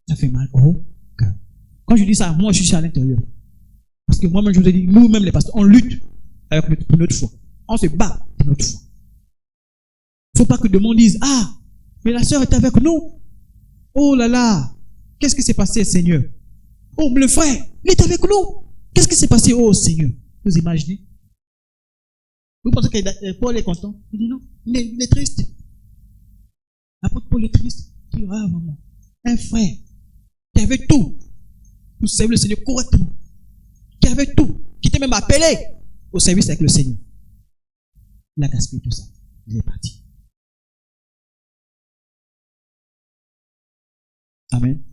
Ça fait mal au cœur. Quand je dis ça, moi je suis à l'intérieur. Parce que moi-même, je vous ai dit, nous-mêmes les pasteurs, on lutte pour notre foi. On se bat pour notre foi. Il ne faut pas que le monde dise, ah, mais la soeur est avec nous. Oh là là, qu'est-ce qui s'est passé, Seigneur? Oh, le frère, il est avec nous. Qu'est-ce qui s'est passé, oh Seigneur? Vous imaginez? Vous pensez que Paul est content? Il dit non, il est triste. L'apôtre Paul est triste. Il dit, ah maman, un frère qui avait tout pour servir le Seigneur correctement, qui avait tout, qui était même appelé au service avec le Seigneur. Il a gaspillé tout ça. Il est parti. Amen.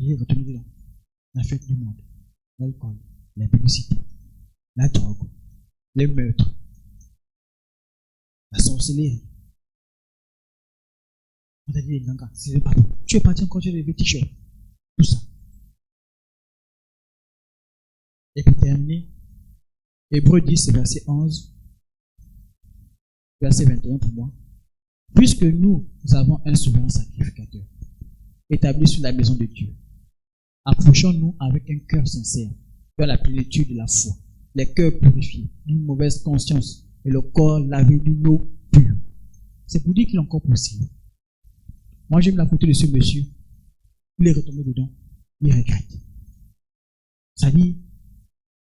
Il est retenu dedans. La fête du monde, l'alcool, la publicité, la drogue, les meurtres, la sorcellerie. On t'a dit, c'est pas bon. Tu es parti encore sur les t-shirts. Tout ça. Et pour terminer, Hébreux 10, verset 11, verset 21 pour moi. Puisque nous avons un souverain sacrificateur, établi sur la maison de Dieu, approchons-nous avec un cœur sincère, vers la plénitude de la foi, les cœurs purifiés, d'une mauvaise conscience, et le corps lavé d'une eau pure. C'est pour dire qu'il est encore possible. Moi, j'aime la photo de ce monsieur. Il est retombé dedans. Il regrette. Ça dit,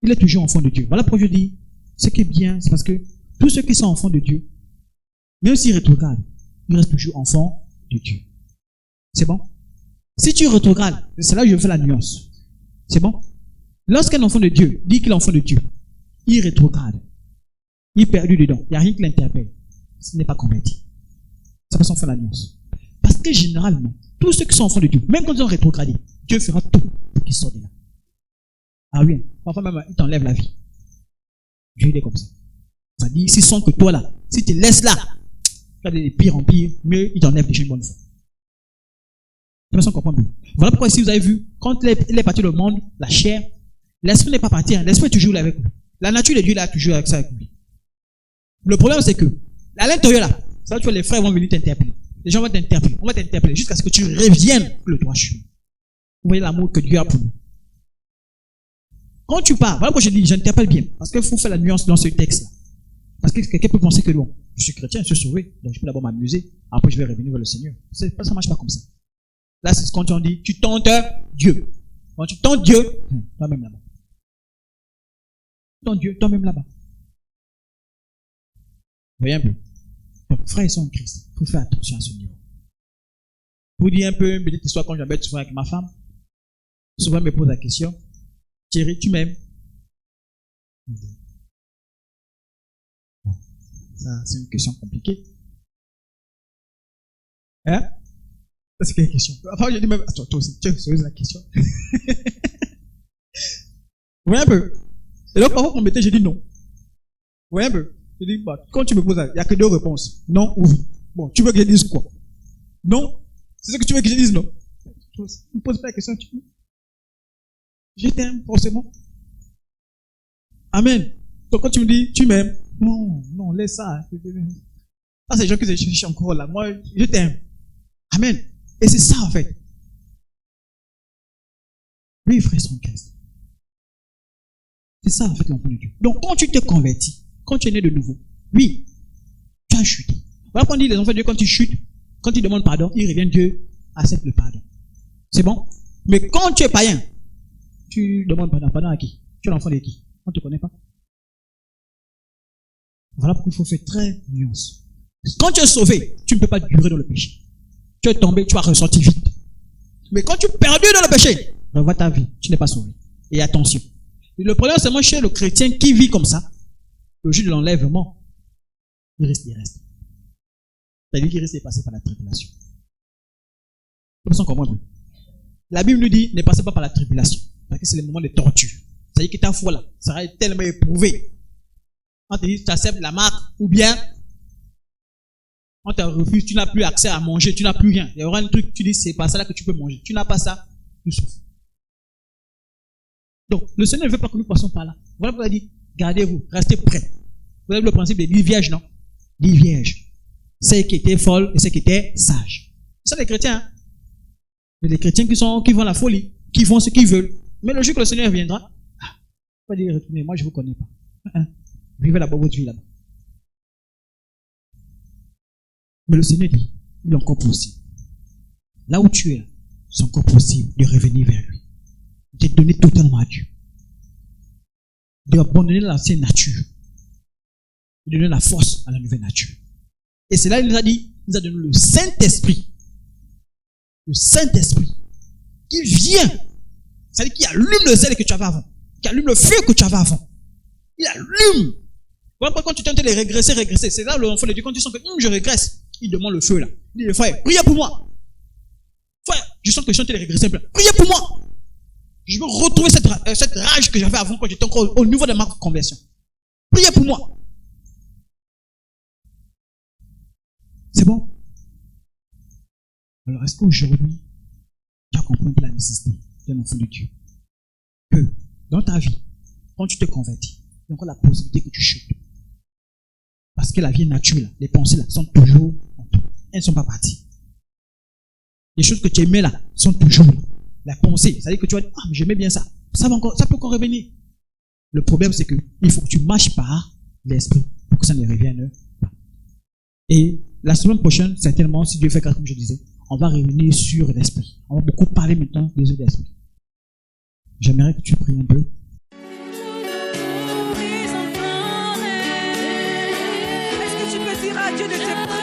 il est toujours enfant de Dieu. Voilà pourquoi je dis, ce qui est bien, c'est parce que tous ceux qui sont enfants de Dieu, même s'ils rétrogradent, ils restent toujours enfants de Dieu. C'est bon? Si tu rétrogrades, c'est là que je fais la nuance. C'est bon? Lorsqu'un enfant de Dieu dit qu'il est enfant de Dieu, il rétrograde. Il est perdu dedans. Il n'y a rien qui l'interpelle. Ce n'est pas converti. C'est pour ça qu'on fait la nuance. Parce que généralement, tous ceux qui sont enfants de Dieu, même quand ils ont rétrogradé, Dieu fera tout pour qu'ils sortent de là. Ah oui, parfois même, il t'enlève la vie. Dieu est comme ça. Ça dit, s'ils sont que toi là, si tu laisses là, tu as des pires en pire, mais il t'enlève déjà une bonne fois. Personne ne comprend plus. Voilà pourquoi ici vous avez vu, quand il est parti le monde, la chair, l'esprit n'est pas parti, hein, l'esprit est toujours là avec lui. La nature de Dieu là, toujours avec ça avec lui. Le problème c'est que, à l'intérieur là, ça va, tu vois, les frères vont venir t'interpeller. Les gens vont t'interpeller, on va t'interpeller jusqu'à ce que tu reviennes le droit chemin. Vous voyez l'amour que Dieu a pour nous. Quand tu pars, voilà pourquoi je dis, j'interpelle bien, parce qu'il faut faire la nuance dans ce texte-là. Parce que quelqu'un peut penser que bon, je suis chrétien, je suis sauvé, donc je peux d'abord m'amuser, après je vais revenir vers le Seigneur. Ça ne marche pas comme ça. Là, c'est quand on dit, tu tentes Dieu. Quand tu tentes Dieu, toi-même là-bas. Tu tentes Dieu, toi-même là-bas. Vous voyez un peu? Donc, frères et sœurs en Christ, il faut faire attention à ce niveau. Pour dire un peu une petite histoire, quand j'habite souvent avec ma femme, souvent elle me pose la question, Thierry, tu m'aimes? Bon, ça, c'est une question compliquée. Hein? Ça, c'est quelle question? Enfin, je dis même, attends, toi aussi, tu poses la question. Oui, un peu. Et donc, parfois, pour m'étais, j'ai dit non. Vous voyez un peu? Je dis, bah, quand tu me poses, il n'y a que deux réponses. Non ou oui. Bon, tu veux que je dise quoi? Non? C'est ce que tu veux que je dise, non? Ne me pose pas la question. Je t'aime, forcément. Amen. Donc, quand tu me dis, tu m'aimes, non, laisse ça. Ça, c'est les gens que je cherche encore là. Moi, je t'aime. Amen. Et c'est ça, en fait. Oui, frère, son Christ. C'est ça, en fait, l'enfant de Dieu. Donc, quand tu t'es converti, quand tu es né de nouveau, oui, tu as chuté. Voilà qu'on dit, les enfants de Dieu, quand ils chutent, quand ils demandent pardon, ils reviennent, Dieu accepte le pardon. C'est bon? Mais quand tu es païen, tu demandes pardon. Pardon à qui? Tu es l'enfant de qui? On ne te connaît pas. Voilà pourquoi il faut faire très nuance. Quand tu es sauvé, tu ne peux pas durer dans le péché. Tu es tombé, tu as ressenti vite. Mais quand tu es perdu dans le péché, revois ta vie, tu n'es pas sauvé. Et attention. Le problème, c'est moi chez le chrétien qui vit comme ça, le jour de l'enlèvement, il reste. C'est-à-dire qu'il risque de passer par la tribulation. Vous comprenez? La Bible nous dit, ne passez pas par la tribulation. Parce que c'est le moment de torture. C'est-à-dire que ta foi là sera tellement éprouvée. On te dit, tu acceptes la marque, ou bien on te refuse, tu n'as plus accès à manger, tu n'as plus rien. Il y aura un truc, tu dis, c'est pas ça là que tu peux manger. Tu n'as pas ça, tu souffres. Donc, le Seigneur ne veut pas que nous passions par là. Voilà pourquoi il a dit, gardez-vous, restez prêts. Vous avez le principe des 10 vierges, non? 10 vierges. Celles qui étaient folles et celles qui étaient sages. C'est ça les chrétiens. Hein? Les chrétiens qui vont à la folie, qui font ce qu'ils veulent. Mais le jour que le Seigneur viendra, pas dire retournez, moi je ne vous connais pas. Vivez d'abord votre vie là-bas. Mais le Seigneur dit, il est encore possible. Là où tu es, c'est encore possible de revenir vers lui. De te donner totalement à Dieu. D'abandonner l'ancienne nature. De donner la force à la nouvelle nature. Et c'est là qu'il nous a dit, il nous a donné le Saint-Esprit. Le Saint-Esprit. Qui vient. C'est-à-dire qui allume le zèle que tu avais avant. Qui allume le feu que tu avais avant. Il allume. Voilà pourquoi quand tu tentes de régresser. C'est là l'enfant de Dieu, quand tu sens que je régresse, il demande le feu là. Il dit, frère, priez pour moi. Frère, je sens que je suis en train de régresser. Priez pour moi. Je veux retrouver cette rage que j'avais avant quand j'étais encore au niveau de ma conversion. Priez pour moi. C'est bon? Alors, est-ce qu'aujourd'hui, tu as compris la nécessité d'un enfant de Dieu? Que dans ta vie, quand tu te convertis, il y a encore la possibilité que tu chutes. Parce que la vie est naturelle, les pensées là sont toujours en toi. Elles ne sont pas parties. Les choses que tu aimais là sont toujours là. La pensée, c'est-à-dire que tu vas dire, mais j'aimais bien ça. Ça peut encore revenir. Le problème, c'est que il faut que tu marches par l'esprit pour que ça ne revienne pas. Et la semaine prochaine, certainement, si Dieu fait comme je disais, on va revenir sur l'esprit. On va beaucoup parler maintenant des œuvres d'esprit. J'aimerais que tu pries un peu.
Est-ce que tu peux dire à Dieu de te